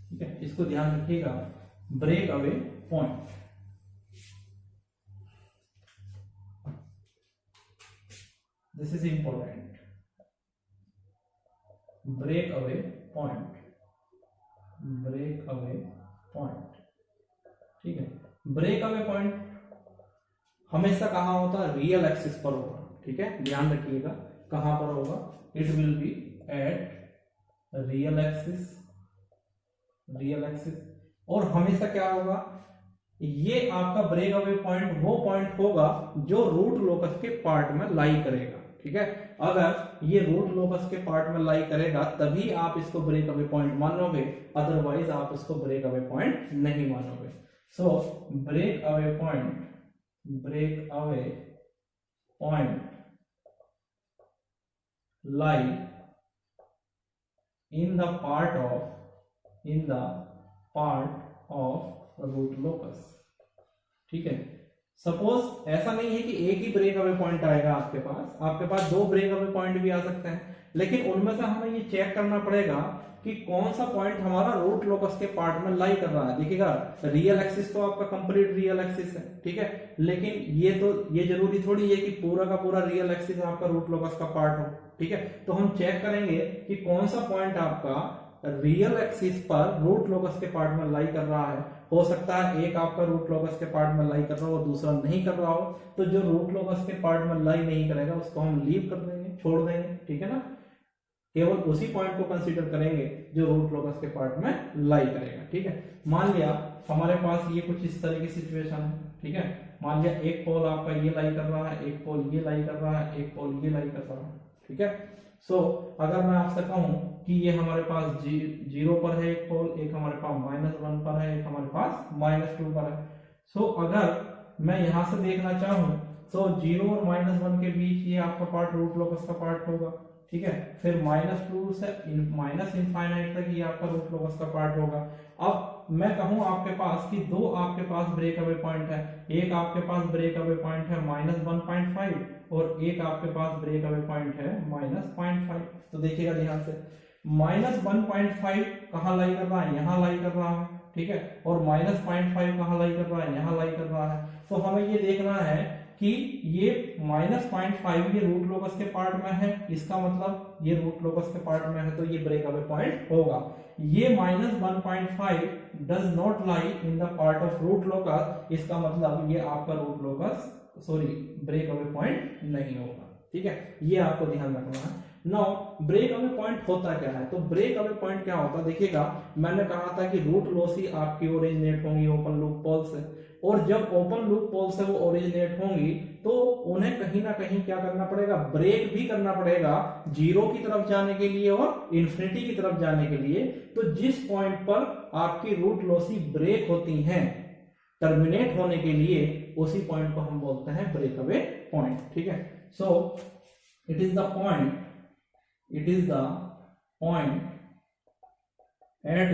ठीक है, इसको ध्यान रखिएगा, break away point. This is important, break away point. Break away point. ठीक है, ब्रेक अवे पॉइंट हमेशा कहां होता है, रियल एक्सिस पर होगा। ठीक है, ध्यान रखिएगा कहां पर होगा, it will be at real axis, real axis. और हमेशा क्या होगा, ये आपका ब्रेक अवे पॉइंट वो पॉइंट होगा जो रूट लोकस के पार्ट में लाई करेगा, ठीक है। अगर ये रूट लोकस के पार्ट में लाई करेगा तभी आप इसको ब्रेक अवे पॉइंट मानोगे, अदरवाइज आप इसको ब्रेक अवे पॉइंट नहीं मानोगे। So break away point, break away point lie in the part of root locus, ठीक है। सपोज ऐसा नहीं है कि एक ही ब्रेक अवे पॉइंट आएगा आपके पास दो ब्रेक अवे पॉइंट भी आ सकते हैं, लेकिन उनमें से हमें ये चेक करना पड़ेगा कि कौन सा पॉइंट हमारा रूट लोकस के पार्ट में लाई कर रहा है। देखिएगा रियल एक्सिस तो आपका कंप्लीट रियल एक्सिस है, ठीक है, लेकिन ये जरूरी थोड़ी है कि पूरा का पूरा रियल एक्सिस आपका रूट लोकस का पार्ट हो, ठीक है। तो हम चेक करेंगे कि कौन सा पॉइंट आपका रियल एक्सिस पर रूट लोकस के पार्ट में लाई कर रहा है। हो सकता है एक आपका रूट लोकस के पार्ट में लाई कर रहा हो और दूसरा नहीं कर रहा हो, तो जो रूट लोकस के पार्ट में लाई नहीं करेगा उसको हम लीव कर देंगे, छोड़ देंगे, ठीक है ना। केवल उसी पॉइंट को कंसीडर करेंगे जो रूट लोकस के पार्ट में लाई करेगा, ठीक है। मान लिया हमारे पास ये कुछ इस तरह की सिचुएशन है, ठीक है। मान लिया एक पोल आपका ये लाई कर रहा है, एक पोल ये लाई कर रहा है, एक पोल ये लाई कर रहा है, ठीक है। सो अगर मैं आपसे कहूं कि ये हमारे पास 0 पर है एक पोल, एक हमारे पास -1 पर है, एक हमारे पास -2 पर है। सो अगर मैं यहां से देखना चाहूं तो 0 और -1 के बीच ये आपका पार्ट रूट लोकस का पार्ट होगा, ठीक है। फिर -2 से -इनफाइनाइट तक ये आपका रूट लोकस का पार्ट होगा। अब मैं कहूं आपके पास कि दो आपके पास ब्रेक अवे पॉइंट है, एक आपके पास ब्रेक अवे पॉइंट है -1.5 और एक आपके पास ब्रेक अवे पॉइंट है -0.5। तो देखिएगा ध्यान से, -1.5 कहां लाई कर रहा है, यहां लाई कर रहा है, ठीक है, और -0.5 कहां लाई कर रहा है, यहां लाई कर रहा है। तो हमें ये देखना है कि ये -0.5 ये रूट लोकस के पार्ट में है, इसका मतलब ये रूट लोकस के पार्ट में है तो ये ब्रेक अवे पॉइंट होगा। ये -1.5 does not lie in the part of root locus, इसका मतलब ये आपका root locus break away point नहीं होगा, ठीक है। ये आपको ध्यान रखना है। नाउ ब्रेक अवे पॉइंट होता क्या है, तो ब्रेक अवे पॉइंट क्या होता है, देखिएगा मैंने कहा था कि रूट लॉसी आपकी ओरिजिनेट होंगी ओपन लूप पोल से, और जब ओपन लूप पोल से वो ओरिजिनेट होंगी तो उन्हें कहीं ना कहीं क्या करना पड़ेगा, ब्रेक भी करना पड़ेगा, 0 की तरफ जाने के लिए और इन्फिनिटी की तरफ जाने के लिए। तो जिस पॉइंट पर आपकी रूट लॉसी ब्रेक होती हैं टर्मिनेट होने के लिए, उसी पॉइंट को हम बोलते हैं ब्रेक अवे पॉइंट, ठीक है। So it is the point at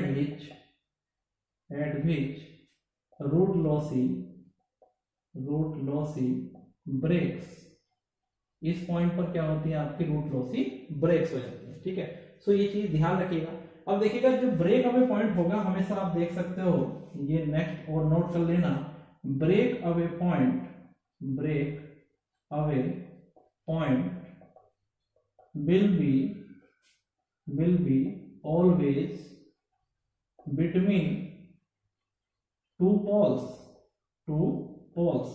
which root lossy breaks, इस पॉइंट पर क्या होती है आपकी रूट लॉसी ब्रेक्स हो जाती है, ठीक है। सो ये चीज ध्यान रखिएगा। अब देखिएगा जो ब्रेक अवे पॉइंट होगा हमेशा आप देख सकते हो, ये नेक्स्ट और नोट कर लेना, break away point will be always between two poles।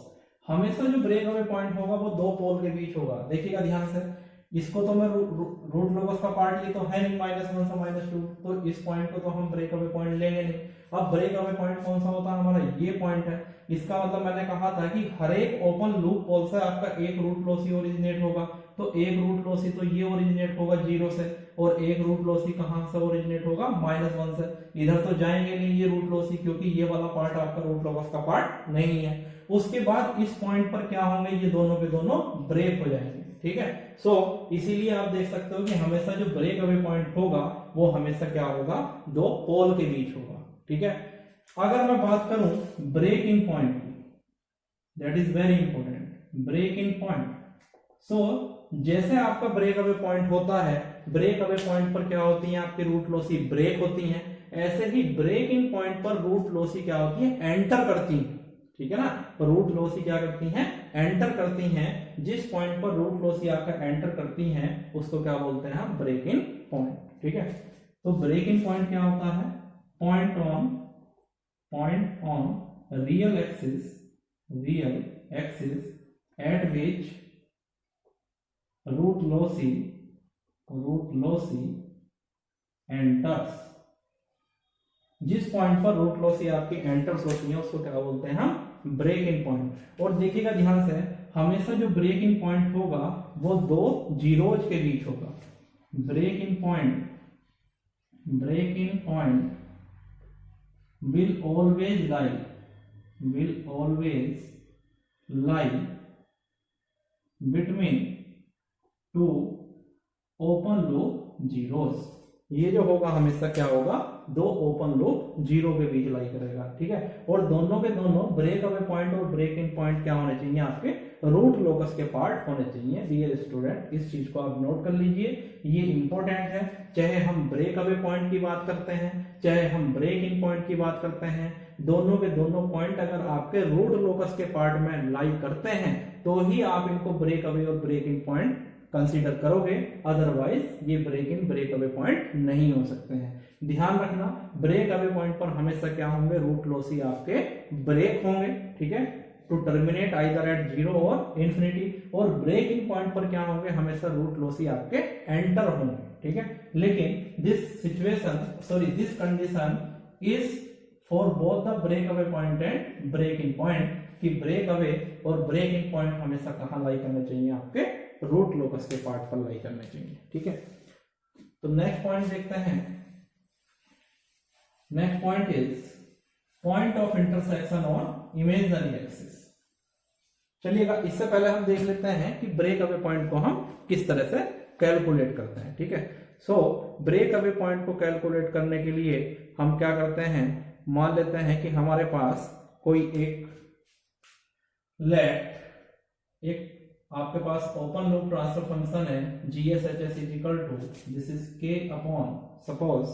हमेशा जो ब्रेक अवे पॉइंट होगा वो दो पोल के बीच होगा। देखिएगा ध्यान से, इसको तो मैं रूट लोकस का पार्ट ये तो है नहीं -1 से -2, तो इस पॉइंट को तो हम ब्रेक अवे पॉइंट लेंगे नहीं। अब ब्रेक अवे पॉइंट कौन सा होता है हमारा, ये पॉइंट है। इसका मतलब मैंने कहा था कि हर एक ओपन लूप पोल से आपका एक रूट लॉसी ओरिजिनेट होगा, तो एक रूट लॉसी तो ये ओरिजिनेट होगा 0 से, और एक रूट लॉसी कहां से ओरिजिनेट होगा, -1 से। इधर तो जाएंगे नहीं ये रूट लॉसी, क्योंकि ये वाला पार्ट आपका रूट लोकस का पार्ट नहीं है। उसके बाद इस पॉइंट पर क्या होंगे, ये दोनों के दोनों ब्रेक हो जाएंगे, ठीक है। सो इसीलिए आप देख सकते हो कि हमेशा जो ब्रेक अवे पॉइंट होगा वो हमेशा क्या होगा, दो पोल के बीच होगा, ठीक है। अगर मैं बात करूं ब्रेक इन पॉइंट की, that is very important, break in point. So जैसे आपका ब्रेक अवे पॉइंट होता है, ब्रेक अवे पॉइंट पर क्या होती है आपकी रूट लॉसी ब्रेक होती है, ऐसे ही ब्रेक इन पॉइंट पर रूट लॉसी क्या होती है, एंटर करती है, ठीक है ना। तो रूट लॉसी क्या करती हैं, एंटर करती हैं। जिस पॉइंट पर रूट लॉसी आपका एंटर करती हैं उसको क्या बोलते हैं हम, ब्रेक इन पॉइंट, ठीक है। तो ब्रेक इन पॉइंट क्या होता है, point on real axis at which route lossy enters, जिस पॉइंट पर रूट लॉसी आपकी एंटर्स होती है उसको क्या बोलते हैं हम, ब्रेक इन पॉइंट। और देखिएगा ध्यान से, हमेशा जो ब्रेक इन पॉइंट होगा वो दो जीरोज के बीच होगा। Break in point will always lie between two open loop zeros। ये जो होगा हमेशा क्या होगा, दो ओपन लूप जीरो के बीच लाई करेगा, ठीक है। और दोनों के दोनों ब्रेक अवे पॉइंट और ब्रेक इन पॉइंट क्या होने चाहिए, आपके रूट लोकस के पार्ट होने चाहिए। डियर स्टूडेंट, इस चीज को आप नोट कर लीजिए, ये इंपॉर्टेंट है। चाहे हम ब्रेक अवे पॉइंट की बात करते हैं, चाहे हम ब्रेक इन पॉइंट की बात करते हैं, दोनों के दोनों पॉइंट अगर आपके रूट लोकस के पार्ट में लाई करते हैं तो ही आप इनको ब्रेक अवे और ब्रेक इन पॉइंट कंसीडर करोगे, अदरवाइज ये break in break away point नहीं हो सकते हैं। ध्यान रखना, ब्रेक अवे पॉइंट पर हमेशा क्या होंगे, रूट लॉसी आपके ब्रेक होंगे, ठीक है, to terminate either at zero or infinity. और ब्रेक इन पॉइंट पर क्या होंगे, हमेशा रूट लॉसी आपके एंटर होंगे, ठीक है। लेकिन this condition is for both the break away point and break in point, कि ब्रेक अवे और ब्रेक इन पॉइंट हमेशा कहां लाई करने चाहिए, आपके रूट लोकस के पार्ट पर लाई करने चाहिए, ठीक है। तो नेक्स्ट पॉइंट देखते हैं। Next point is point of intersection on imaginary axis. चलिएगा, इससे पहले हम देख लेते हैं कि ब्रेक अवे पॉइंट को हम किस तरह से कैलकुलेट करते हैं, ठीक है। सो ब्रेक अवे पॉइंट को कैलकुलेट करने के लिए हम क्या करते हैं, मान लेते हैं कि हमारे पास कोई एक आपके पास ओपन लूप ट्रांसफर फंक्शन है GSHS is equal to, this is K upon, suppose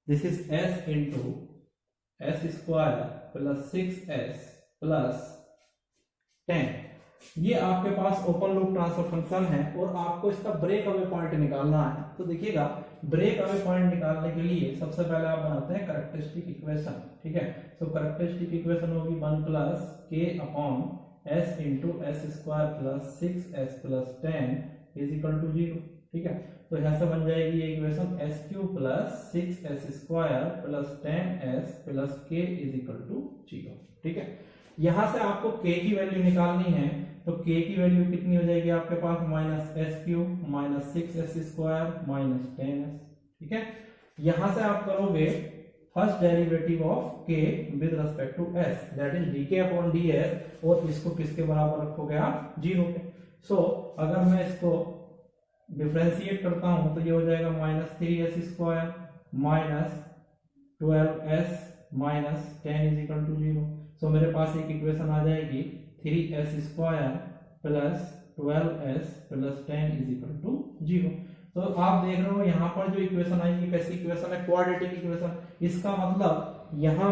this is S into S square plus 6S plus 10। ये आपके पास ओपन लूप ट्रांसफर फंक्शन है और आपको इसका ब्रेक अवे पॉइंट निकालना है। तो देखिएगा, ब्रेक अवे पॉइंट निकालने के लिए सबसे पहले आप बनाते हैं कैरेक्टरिस्टिक इक्वेशन, ठीक है। तो कैरेक्टरिस्टिक इक्वेशन होगी 1 plus K upon S into S square plus 6S plus 10 is equal to 0, ठीक है। तो यहां से बन जाएगी ये equation S cube plus 6S square plus 10S plus K is equal to 0, ठीक है। यहां से आपको K की वैल्यू निकालनी है, तो K की वैल्यू कितनी हो जाएगी आपके पास, minus S cube minus 6S square minus 10S, ठीक है। यहां से आप करोगे first derivative of K with respect to S, that is dk upon ds, और इसको किसके बराबर रखोगे आप, 0 के। सो अगर मैं इसको डिफरेंशिएट करता हूं तो ये हो जाएगा minus 3S square minus 12S minus 10 is equal to 0। So मेरे पास एक इक्वेशन आ जाएगी 3S square plus 12S plus 10 is equal to 0। तो आप देख रहे हो यहाँ पर जो इक्वेशन आएगी कैसी इक्वेशन है, क्वाड्रेटिक इक्वेशन। इसका मतलब यहाँ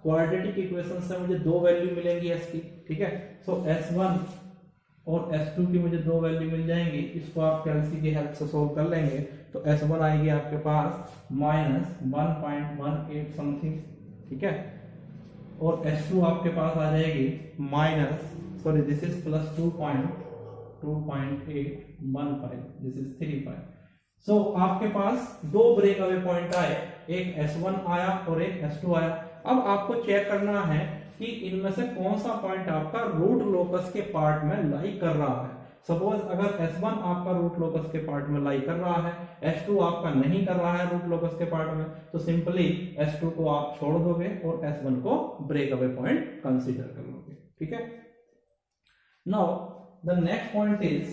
क्वाड्रेटिक इक्वेशन से मुझे दो वैल्यू मिलेंगी S की, ठीक है। सो S1 और S2 की मुझे दो वैल्यू मिल जाएंगी। इसको आप कैलसी की हेल्प से सोल्व कर लेंगे तो S1 आएगी आपके पास माइनस 1.18 समथिंग, ठीक है, और S2 आपके पास आ जाएगी minus, sorry this is plus 2.815, this is 35। सो आपके पास दो ब्रेक अवे पॉइंट आए, एक S1 आया और एक S2 आया। अब आपको चेक करना है कि इनमें से कौन सा पॉइंट आपका रूट लोकस के पार्ट में लाई कर रहा है। सपोज अगर S1 आपका रूट लोकस के पार्ट में लाई कर रहा है, S2 आपका नहीं कर रहा है रूट लोकस के पार्ट में, तो सिंपली S2 को आप छोड़ दोगे और S1 को ब्रेक अवे पॉइंट कंसीडर कर लोगे, ठीक है। Now the next point is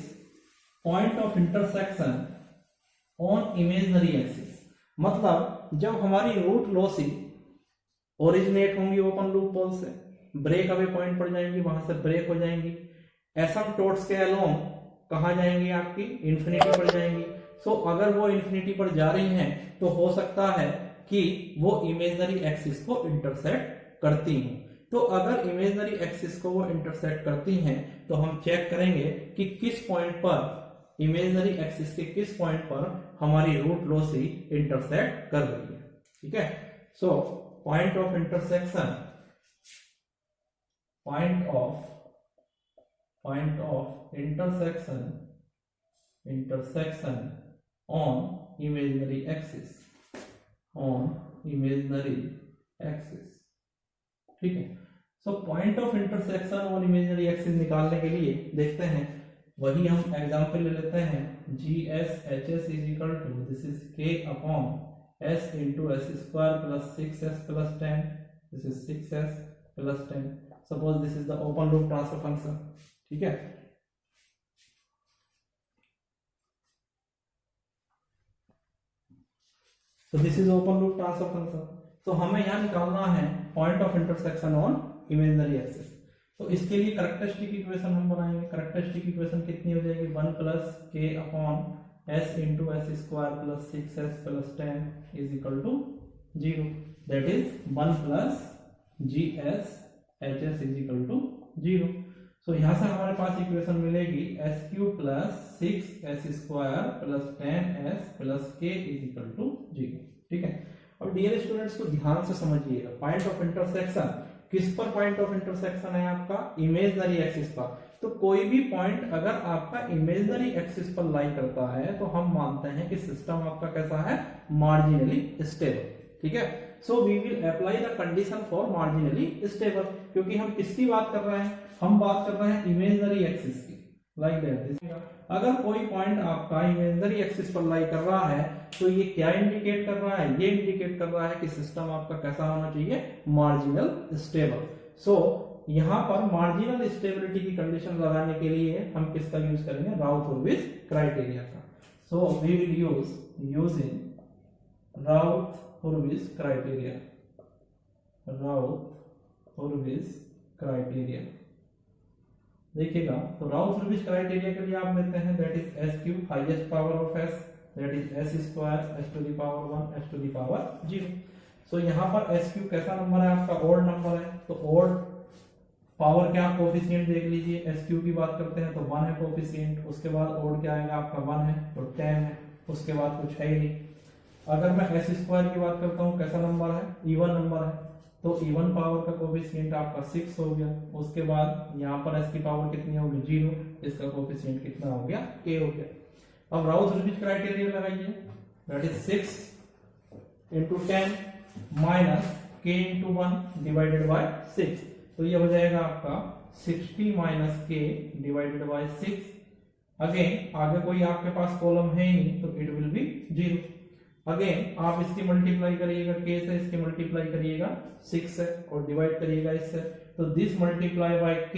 point of intersection on imaginary axis. मतलब जब हमारी रूट लॉसी ओरिजिनेट होंगी ओपन लूप पोल से, ब्रेक अवे पॉइंट पर जाएंगी, वहां से ब्रेक हो जाएंगी, एसिम्पटोट्स के अलोंग कहां जाएंगी, आपकी इंफिनिटी पर जाएंगी। सो अगर वो इंफिनिटी पर जा रही हैं तो हो सकता है कि वो इमेजिनरी एक्सिस को इंटरसेक्ट करती हैं। तो अगर इमेजिनरी एक्सिस को वो इंटरसेक्ट करती हैं तो हम चेक करेंगे कि किस पॉइंट पर, इमेजिनरी एक्सिस के किस पॉइंट पर हमारी रूट लॉसी इंटरसेक्ट कर रही है, ठीक है। So point of intersection, point of intersection on imaginary axis. On imaginary axis. ठीक है, so point of intersection on imaginary axis निकालने के लिए देखते हैं, वही हम एग्जांपल ले लेते हैं। G S H S is equal to this is K upon S into S square plus 6s plus 10, this is 6s plus 10। Suppose this is the open loop transfer function. ठीक है, तो this is open loop transfer function. तो हमें यहाँ निकालना है point of intersection on imaginary axis. तो इसके लिए कैरेक्टरिस्टिक इक्वेशन हम बनाएंगे। कैरेक्टरिस्टिक इक्वेशन कितनी हो जाएगी, 1 plus K upon S into S square plus 6s plus 10 is equal to 0। That is 1 plus G S H S is equal to 0। So यहाँ से हमारे पास इक्वेशन मिलेगी S cube plus 6s square plus 10s plus k is equal to 0। ठीक है, और dear students को ध्यान से समझिएगा, पॉइंट ऑफ इंटरसेक्शन किस पर पॉइंट ऑफ इंटरसेक्शन है आपका, इमेजिनरी एक्सिस पर। तो कोई भी पॉइंट अगर आपका इमेजिनरी एक्सिस पर लाई करता है तो हम मानते हैं कि सिस्टम आपका कैसा है, मार्जिनली स्टेबल। ठीक है, so we will apply the condition for marginally stable, क्योंकि हम किसकी बात कर रहे हैं, हम बात कर रहे हैं इमेजिनरी एक्सिस की। लाइक दैट, अगर कोई पॉइंट आपका इमेजिनरी एक्सिस पर लाई कर रहा है तो ये क्या इंडिकेट कर रहा है, ये इंडिकेट कर रहा है कि सिस्टम आपका कैसा होना चाहिए, मार्जिनल स्टेबल। सो यहाँ पर मार्जिनल स्टेबिलिटी की कंडीशन लगाने के लिए हम किसका यूज करेंगे, राउथ-हुर्विट्ज क्राइटेरिया का। So we will using Routh Hurwitz criteria, Routh Hurwitz criteria. देखिएगा, तो राउथ-हुर्विट्ज क्राइटेरिया के लिए आप लेते हैं that is S cube highest power of S, that is S square S to the power 1 S to the power 0। So यहाँ पर S Q कैसा नंबर है आपका, ओड नंबर है। तो ओड पावर क्या, कोफिशिएंट देख लीजिए, एस क्यू की बात करते हैं तो 1 है कोफिशिएंट, उसके बाद ओड क्या आएगा आपका 1 है तो 10 है, उसके बाद कुछ है ही नहीं। अगर मैं एस स्क्वायर की बात करता हूँ, कैसा नंबर है, इवन नंबर है, तो इवन पावर का कोफिशिएंट आपका 6 हो गया। उसके बाद यहाँ पर एस की पावर कितनी होगी, 0, इसका कोफिशिएंट कितना हो गया, k हो गया। अब राउथ-हुर्विट्ज क्राइटेरिया लगाइए, that is 6 into 10 minus k into 1 divided by 6, तो ये हो जाएगा आपका 60 minus k divided bye 6। Again आगे कोई आपके पास कॉलम है ही नहीं तो इट विल बी 0। अगेन आप इसकी मल्टीप्लाई करिएगा k से, इसकी मल्टीप्लाई करिएगा 6 से और डिवाइड करिएगा इससे, तो this multiply by k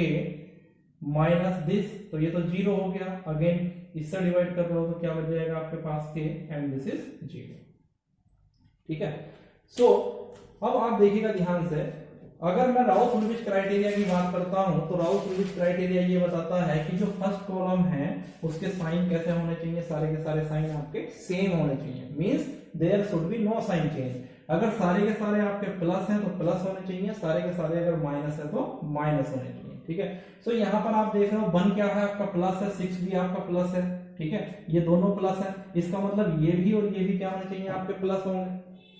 minus this, तो ये तो 0 हो गया। अगेन इससे डिवाइड कर रहे हो तो क्या बच जाएगा आपके पास k एंड दिस इज 0। ठीक है, सो अब आप देखिएगा ध्यान से, अगर मैं राउथ-हुर्विट्ज क्राइटेरिया की बात करता हूं तो राउथ-हुर्विट्ज क्राइटेरिया ये बताता है कि जो फर्स्ट कॉलम है उसके साइन कैसे होने चाहिए, सारे के सारे साइन आपके सेम होने चाहिए, means there should be no sign change. अगर सारे के सारे आपके प्लस हैं तो प्लस होने चाहिए, सारे के सारे अगर माइनस है तो माइनस होने चाहिए। ठीक है, सो यहाँ पर आप देख रहे हो 1 क्या है आपका प्लस है, 6 भी आपका प्लस है। ठीक है, ये दोनों प्लस है, इसका मतलब ये भी और ये भी क्या होने चाहिए आपके प्लस होंगे,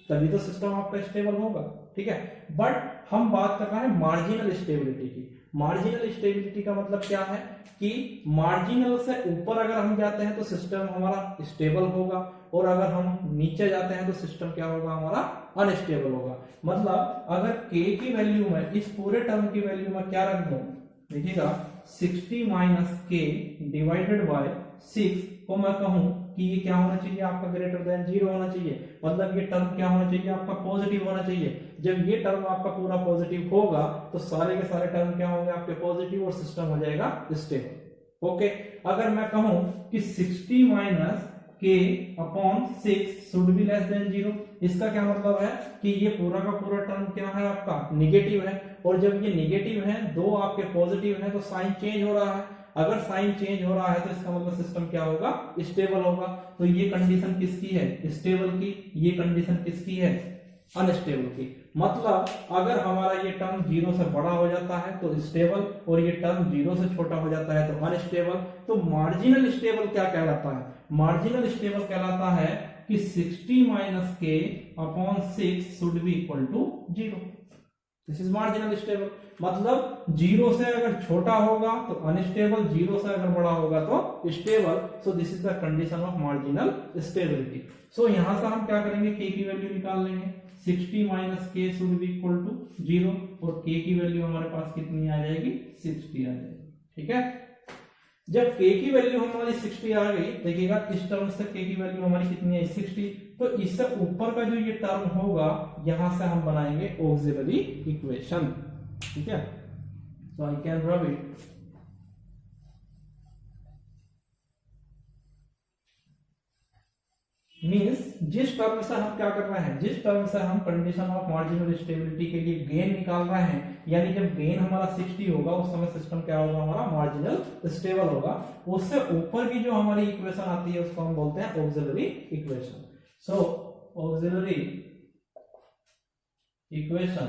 तभी तो सिस्टम आपका स्टेबल होगा। ठीक है, बट हम बात कर रहे हैं मार्जिनल स्टेबिलिटी की। मार्जिनल स्टेबिलिटी का मतलब क्या है कि मार्जिनल से ऊपर अगर हम जाते हैं तो सिस्टम हमारा स्टेबल होगा, और अगर हम नीचे जाते हैं तो सिस्टम क्या होगा, हमारा अनस्टेबल होगा। मतलब अगर k की वैल्यू में, इस पूरे टर्म की वैल्यू में क्या रख दूं, देखिएगा 60 माइनस k डिवाइडेड बाय 6 को मैं कहूं कि ये क्या होना चाहिए आपका, ग्रेटर देन 0 होना चाहिए। मतलब ये टर्म क्या होना चाहिए आपका, पॉजिटिव होना चाहिए। जब ये टर्म आपका पूरा पॉजिटिव होगा तो सारे के सारे टर्म क्या होंगे आपके पॉजिटिव, और सिस्टम हो जाएगा स्टेबल। ओके, अगर मैं कहूं कि 60 minus k upon 6 should be less than 0, इसका क्या मतलब है कि ये पूरा का पूरा टर्म क्या है आपका, निगेटिव है, और जब ये निगेटिव है, दो आपके पॉजिटिव है, तो साइन चेंज हो रहा है। अगर साइन चेंज हो रहा है तो इसका मतलब सिस्टम क्या होगा, स्टेबल होगा। तो ये कंडीशन किसकी है, स्टेबल की, ये कंडीशन किसकी है, अनस्टेबल की। मतलब अगर हमारा ये टर्म 0 से बड़ा हो जाता है तो स्टेबल, और ये टर्म 0 से छोटा हो जाता है तो अनस्टेबल। तो मार्जिनल स्टेबल क्या कहलाता है, मार्जिनल स्टेबल कहलाता है कि 60 minus k upon 6 should be equal to 0। This is marginal stable, मतलब जीरो से अगर छोटा होगा तो अनस्टेबल, जीरो से अगर बड़ा होगा तो stable. So this is the condition of marginal stability. सो यहां से हम क्या करेंगे, k की वैल्यू निकाल लेंगे। 60 minus k should be equal to 0 और k की वैल्यू हमारे पास कितनी आ जाएगी, 60 आ जाएगी। ठीक है, जब k की वैल्यू हमारी 60 आ गई, देखिएगा इस टर्म से k की वैल्यू हमारी कितनी है, 60। तो इससे ऊपर का जो ये टर्म होगा, यहां से हम बनाएंगे ऑक्सिलरी इक्वेशन। ठीक है, so I can rub it. Means जिस टर्म से हम क्या कर रहे हैं, जिस टर्म से हम कंडीशन ऑफ मार्जिनल स्टेबिलिटी के लिए गेन निकाल रहे हैं, यानी जब गेन हमारा 60 होगा उस समय सिस्टम क्या होगा, हमारा मार्जिनल स्टेबल होगा। उससे ऊपर की जो हमारी इक्वेशन आती है उसको हम बोलते हैं ऑक्सिलरी इक्वेशन। सो ऑक्सिलरी इक्वेशन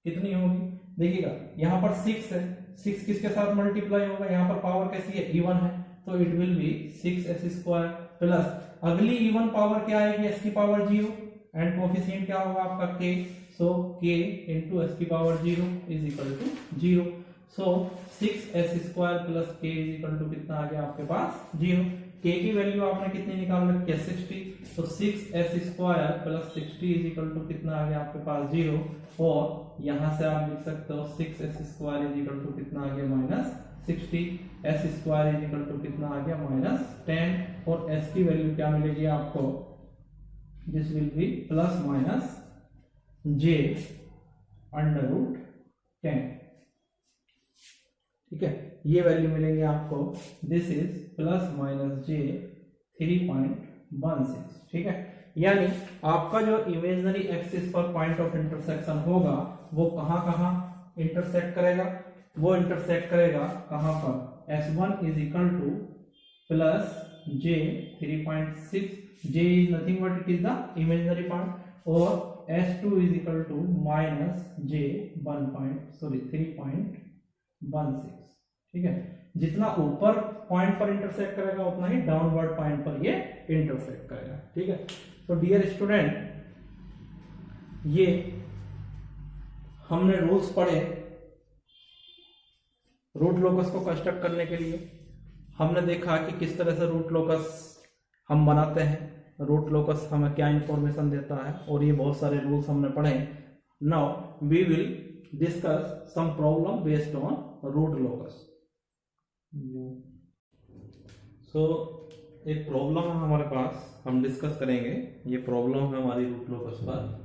कितनी होगी, देखिएगा यहाँ पर 6 है, 6 किसके साथ मल्टीप्लाई होगा, यहाँ पर पावर कैसी है, इवन है, तो it will B 6s² plus अगली इवन पावर क्या आएगी, s की पावर 0 एंड कोफिशिएंट क्या होगा आपका k। So k into s की power 0 is equal to 0। So 6s² plus k is equal to कितना आ गया आपके पास 0। k की वैल्यू आपने कितनी निकाल रखी है, 60। तो 6s² plus 60 is equal to कितना आ गया आपके पास 0। और यहां से आप लिख सकते हो 6s² इज इक्वल टू कितना आ गया minus 60, s square is equal to कितना आ गया -10, और s की वैल्यू क्या मिलेगी आपको, this will B plus minus j √10। ठीक है, ये वैल्यू मिलेंगे आपको, this is plus minus j 3.16। ठीक है, यानी आपका जो इमेजिनरी एक्सिस पर पॉइंट ऑफ इंटरसेक्शन होगा वो कहां कहां इंटरसेक्ट करेगा, वो इंटरसेक्ट करेगा कहां पर, S1 is equal to plus j 3.6, j is nothing but it is the imaginary part, और S2 is equal to minus j 3.16। ठीक है, जितना ऊपर पॉइंट पर इंटरसेक्ट करेगा उतना ही डाउनवर्ड पॉइंट पर ये इंटरसेक्ट करेगा। ठीक है, तो डियर स्टूडेंट, ये हमने रूल्स पढ़े रूट लोकस को कंस्ट्रक्ट करने के लिए। हमने देखा कि किस तरह से रूट लोकस हम बनाते हैं, रूट लोकस हमें क्या इंफॉर्मेशन देता है, और ये बहुत सारे रूल्स हमने पढ़े। Now we will discuss some problem based on root locus. So एक प्रॉब्लम है हमारे पास, हम डिस्कस करेंगे। ये प्रॉब्लम है हमारी रूट लोकस पर।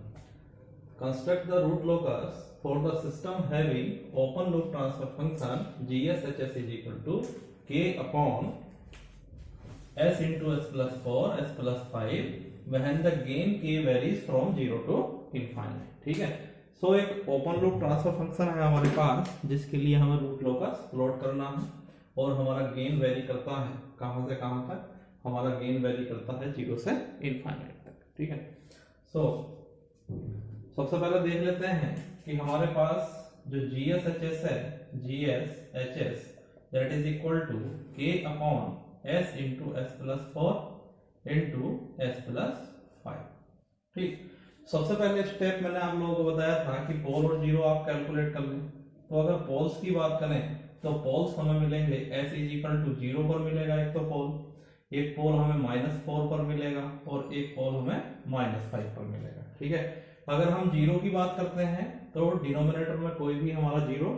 Construct the root locus for the system having open loop transfer function GSHS is equal to k upon s into s plus 4 s plus 5 when the gain k varies from 0 to infinite। ठीक है, सो एक open loop transfer function है हमारे पास जिसके लिए हमें root locus plot करना है, और हमारा गेन वेरी करता है कहां से कहां तक, हमारा गेन वेरी करता है 0 से इनफाइनाइट तक। ठीक है, सो सबसे पहले देख लेते हैं कि हमारे पास जो GSHS है, GSHS that is equal to k upon s into s plus 4 into s plus 5। ठीक, सबसे पहले स्टेप मैंने आप लोगों को बताया था कि पोल और जीरो आप कैलकुलेट कर लें। तो अगर पोल्स की बात करें तो पोल्स हमें मिलेंगे s इज इक्वल टू 0 पर मिलेगा एक तो पोल, एक पोल हमें -4 पर मिलेगा, और एक पोल हमें -5 पर मिलेगा। ठीक है, अगर हम जीरो की बात करते हैं तो डिनोमिनेटर में कोई भी हमारा जीरो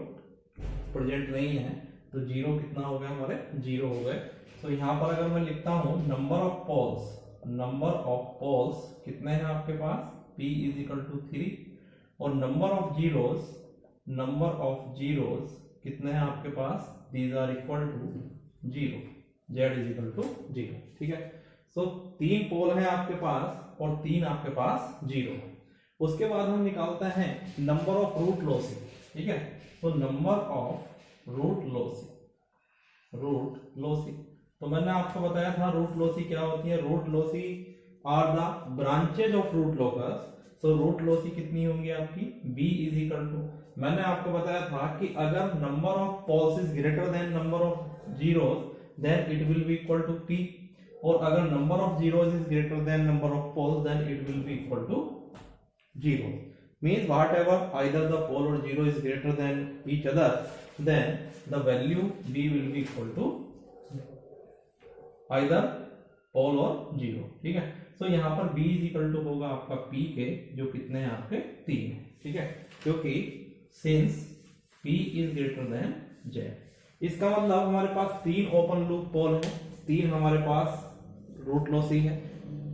प्रेजेंट नहीं है, तो जीरो कितना हो गया, हमारे जीरो हो गए। तो यहाँ पर अगर मैं लिखता हूँ नंबर ऑफ पोल्स कितने हैं आपके पास, p इज इक्वल टू 3, और नंबर ऑफ जीरोस कितने हैं आपके पास, these are equal to 0, z is equal to 0। ठीक है, सो 3 पोल है आपके पास और 3 आपके पास जीरो। उसके बाद हम निकालते हैं नंबर ऑफ रूट लॉसी। ठीक है, तो नंबर ऑफ रूट लॉसी, तो मैंने आपको बताया था रूट लॉसी क्या होती है, root loci are the branches of root locus. तो रूट लॉसी कितनी होंगी आपकी, b इज इक्वल टू, मैंने आपको बताया था कि अगर number of poles is greater than number of zeros then it will be equal to p, और अगर number of zeros is greater than number of poles then it will be equal to 0। means whatever either the pole or zero is greater than each other, then the value b will be equal to either pole और zero. ठीक है, सो यहाँ पर b is equal to होगा आपका p के, जो कितने हैं आपके 3। ठीक है, क्योंकि since p is greater then z, इसका मतलब हमारे पास 3 ओपन लूप पोल है, 3 हमारे पास रूट लॉसी है।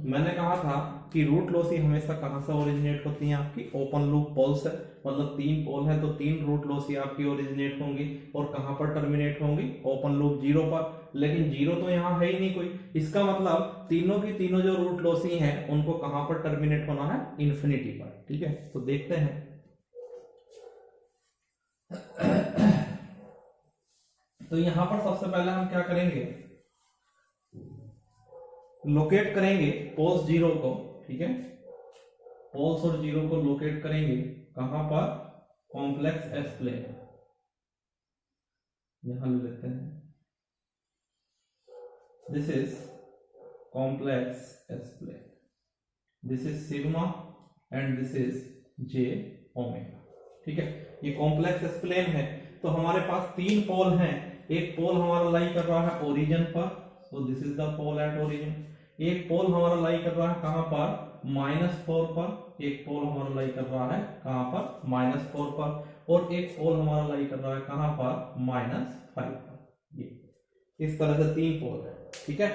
मैंने कहा था कि रूट लॉसी हमेशा कहां से ओरिजिनेट होती है, आपकी ओपन लूप पोल से, मतलब 3 पोल है तो 3 रूट लॉसी आपकी ओरिजिनेट होंगी और कहां पर टर्मिनेट होंगी, ओपन लूप जीरो पर। लेकिन जीरो तो यहाँ है ही नहीं कोई, इसका मतलब तीनों की तीनों जो रूट लॉसी हैं उनको कहां पर टर्मिनेट होना है, इन्फिनिटी पर। ठीक है, तो देखते हैं। तो यहां पर सबसे पहले हम क्या करेंगे, लोकेट करेंगे पोल्स जीरो को। ठीक है, पोल्स और जीरो को लोकेट करेंगे कहां पर, कॉम्प्लेक्स एस प्लेन, यहां ले लेते हैं, this is complex S plane, this is sigma and this is J omega. ठीक है, ये कॉम्प्लेक्स एस प्लेन है। तो हमारे पास 3 पोल हैं, एक पोल हमारा लाई कर रहा है ओरिजिन पर, so this is the pole at origin. एक पोल हमारा लाई कर रहा है कहां पर, -4 पर। एक पोल हमारा लाई कर रहा है कहां पर, -4 पर। और एक पोल हमारा लाई कर रहा है कहां पर, -5 पर। ये इस तरह से 3 पोल है। ठीक है,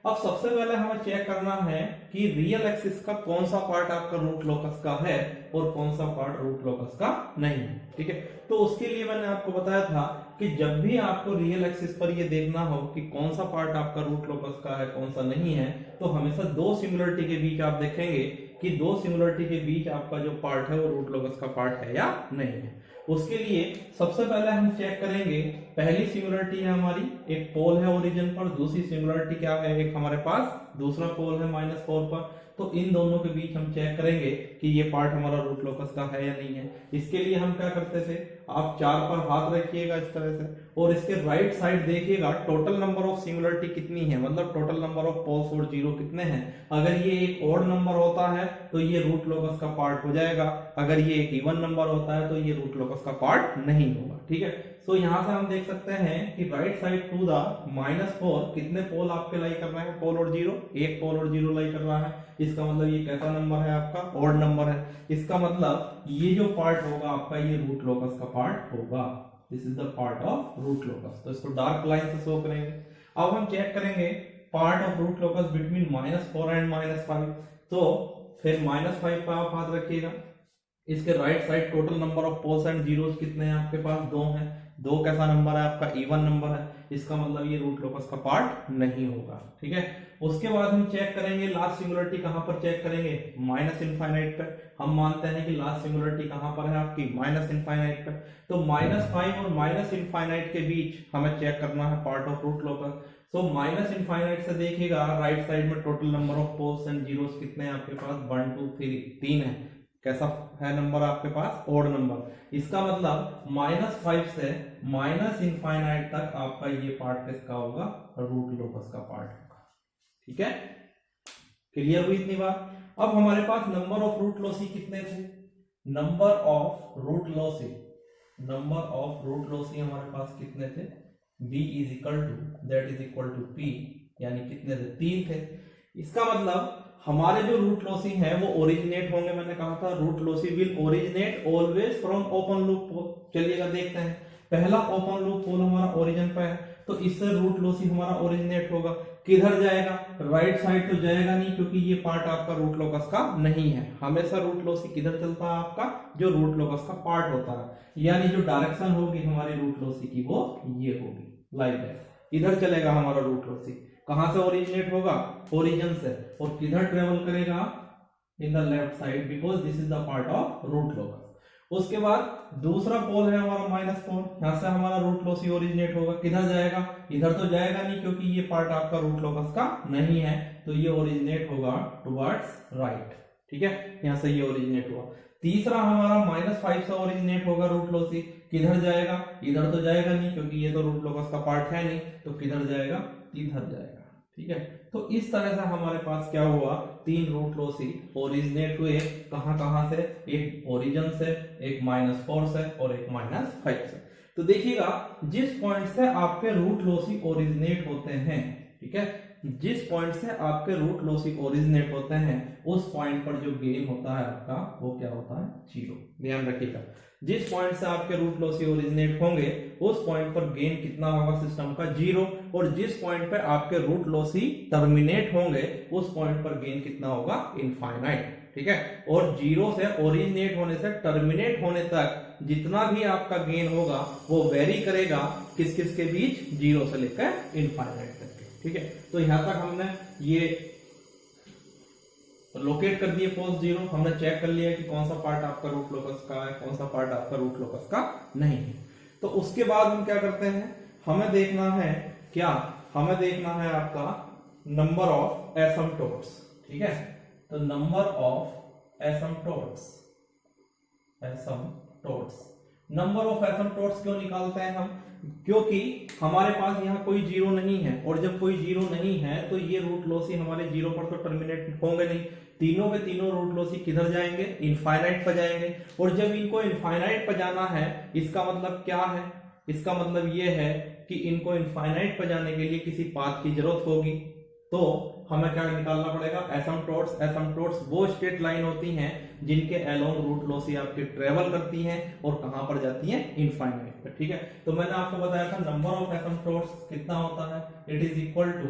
अब सबसे पहले हमें चेक करना है कि रियल एक्सिस का कौन सा पार्ट आपका रूट लोकस का है और कौन सा पार्ट रूट लोकस का नहीं है। ठीक है, तो उसके लिए मैंने आपको बताया था कि जब भी आपको रियल एक्सिस पर ये देखना हो कि कौन सा पार्ट आपका रूट लोकस का है कौन सा नहीं है, तो हमेशा 2 सिंगुलरिटी के बीच आप देखेंगे कि 2 सिंगुलरिटी के बीच आपका जो पार्ट है वो रूट लोकस का पार्ट है या नहीं है। उसके लिए सबसे पहले हम चेक करेंगे, पहली सिंगुलरिटी है हमारी, एक पोल है ओरिजिन पर, दूसरी सिंगुलरिटी क्या है, एक हमारे पास दूसरा पोल है -4 पर। तो इन दोनों के बीच हम चेक करेंगे कि ये पार्ट हमारा रूट लोकस का है या नहीं है। इसके लिए हम क्या करते थे, आप 4 पर हाथ रखिएगा इस तरह से, और इसके राइट साइड देखिएगा टोटल नंबर ऑफ सिंगुलरिटी कितनी है, मतलब टोटल नंबर ऑफ पोल्स और जीरो कितने हैं। अगर ये एक ऑड नंबर होता है तो ये रूट लोकस का पार्ट हो जाएगा, अगर ये एक इवन नंबर होता है तो ये रूट लोकस का पार्ट नहीं होगा। ठीक है, सो यहां से हम देख सकते हैं कि राइट साइड टू द -4 कितने पोल आपके लाई कर रहे हैं, पोल और जीरो, एक पोल और जीरो लाई कर रहा है। इसका मतलब ये कैसा नंबर है आपका, ऑड नंबर है। इसका मतलब ये जो पार्ट होगा आपका ये रूट लोकस का पार्ट होगा, this is the part of root locus. तो इसको डार्क लाइन से शो करेंगे। अब हम चेक करेंगे part of root locus between -4 and -5। तो फिर -5 पर आप हाथ रखिएगा, इसके right side total number of poles and zeros कितने हैं आपके पास, 2 हैं। 2 कैसा नंबर है आपका, इवन नंबर है, इसका मतलब ये रूट लोकस का पार्ट नहीं होगा। ठीक है, उसके बाद हम चेक करेंगे लास्ट सिंगुलरिटी कहां पर चेक करेंगे, -इनफाइनाइट पे। हम मानते हैं कि लास्ट सिंगुलरिटी कहां पर है आपकी, -इनफाइनाइट पे। तो -5 और -इनफाइनाइट के बीच हमें चेक करना है पार्ट ऑफ रूट लोकस। तो -इनफाइनाइट से देखिएगा राइट साइड में total number of poles and zeros कितने हैं आपके पास, 1 2 3 है। कैसा है नंबर आपके पास, ऑड नंबर। इसका मतलब -5 से -इनफाइनाइट तक आपका ये पार्ट किसका होगा, रूट लोकस का पार्ट होगा। ठीक है, क्लियर हुई इतनी बात। अब हमारे पास नंबर ऑफ रूट लॉसी कितने थे, नंबर ऑफ रूट लॉसी हमारे पास कितने थे, b is equal to that is equal to p, यानी कितने थे, 3 थे। इसका मतलब हमारे जो रूट लॉसी हैं वो ओरिजिनेट होंगे, मैंने कहा था root loci will originate always from open loop pole. चलिएगा देखते हैं, पहला ओपन लूप पोल हमारा ओरिजिन पे है, तो इससे रूट लॉसी हमारा ओरिजिनेट होगा। किधर जाएगा, राइट साइड तो जाएगा नहीं, क्योंकि ये पार्ट आपका रूट लोकस का नहीं है। हमेशा रूट लॉसी किधर चलता है आपका, जो रूट लोकस का पार्ट होता है, यानी जो डायरेक्शन होगी हमारी रूट लॉसी की वो ये होगी, लाइक दैट। इधर चलेगा हमारा रूट लॉसी, कहां से ओरिजिनेट होगा, ओरिजिन से, और किधर ट्रेवल करेगा, in the left side, because this is the part of root locus. उसके बाद दूसरा पोल है हमारा -4, यहां से हमारा रूट लॉसी ओरिजिनेट होगा, किधर जाएगा, इधर तो जाएगा नहीं क्योंकि ये पार्ट आपका रूट लोकस का नहीं है, तो ये ओरिजिनेट होगा टुवर्ड्स राइट। ठीक है, यहां से ये ओरिजिनेट हुआ। तीसरा हमारा -5 से ओरिजिनेट होगा रूट लॉसी, किधर जाएगा, इधर तो जाएगा नहीं क्योंकि ये तो रूट लोकस का पार्ट है नहीं, तो किधर जाएगा, इधर जाएगा। ठीक है। तो इस तरह से हमारे पास क्या हुआ, तीन रूट लॉसी ओरिजिनेट हुए कहां कहां से, एक ओरिजिन से, एक -4 से और एक -5 से। तो देखिएगा जिस पॉइंट से आपके रूट लॉसी ओरिजिनेट होते हैं, ठीक है, जिस पॉइंट से आपके रूट लॉसी ओरिजिनेट होते हैं उस पॉइंट पर जो गेन होता है आपका वो क्या होता है, 0। ध्यान रखिएगा, जिस पॉइंट से आपके रूट लॉसी ओरिजिनेट होंगे उस पॉइंट पर गेन कितना होगा सिस्टम का, 0। और जिस पॉइंट पर आपके रूट लॉसी टर्मिनेट होंगे उस पॉइंट पर गेन कितना होगा, इनफाइनाइट। ठीक है। और 0 से ओरिजिनेट होने से टर्मिनेट होने तक जितना भी आपका गेन होगा वो वेरी करेगा किस किस के बीच, 0 से लेकर इनफाइनाइट तक। ठीक है। तो यहां तक हमने ये लोकेट कर दिए पोस्ट 0, हमने चेक कर लिया कि कौन सा पार्ट आपका रूट लोकस का है, कौन सा पार्ट आपका रूट लोकस का नहीं है। तो उसके बाद हम क्या करते हैं, हमें देखना है क्या, हमें देखना है आपका नंबर ऑफ एसिम्पटोट्स। ठीक है। तो number of asymptotes, number of एसिम्पटोट्स क्यों निकालते हैं हम, क्योंकि हमारे पास यहाँ कोई 0 नहीं है, और जब कोई 0 नहीं है तो ये रूट लॉसी हमारे 0 पर तो टर्मिनेट होंगे नहीं, तीनों के तीनों रूट लॉसी किधर जाएंगे, इनफाइनाइट पर जाएंगे। और जब इनको इनफाइनाइट पर जाना है इसका मतलब क्या है, इसका मतलब ये है कि इनको इनफाइनाइट पर जाने के लिए किसी पाथ की जरूरत होगी। तो हमें क्या निकालना पड़ेगा, एसिम्पटोट्स। एसिम्पटोट्स वो स्ट्रेट लाइन होती हैं जिनके अलोंग रूट लॉसी आपके ट्रेवल करती हैं और कहां पर जाती हैं, इनफाइनाइट पर। ठीक है। तो मैंने आपको बताया था नंबर ऑफ एसिम्पटोट्स कितना होता है, it is equal to,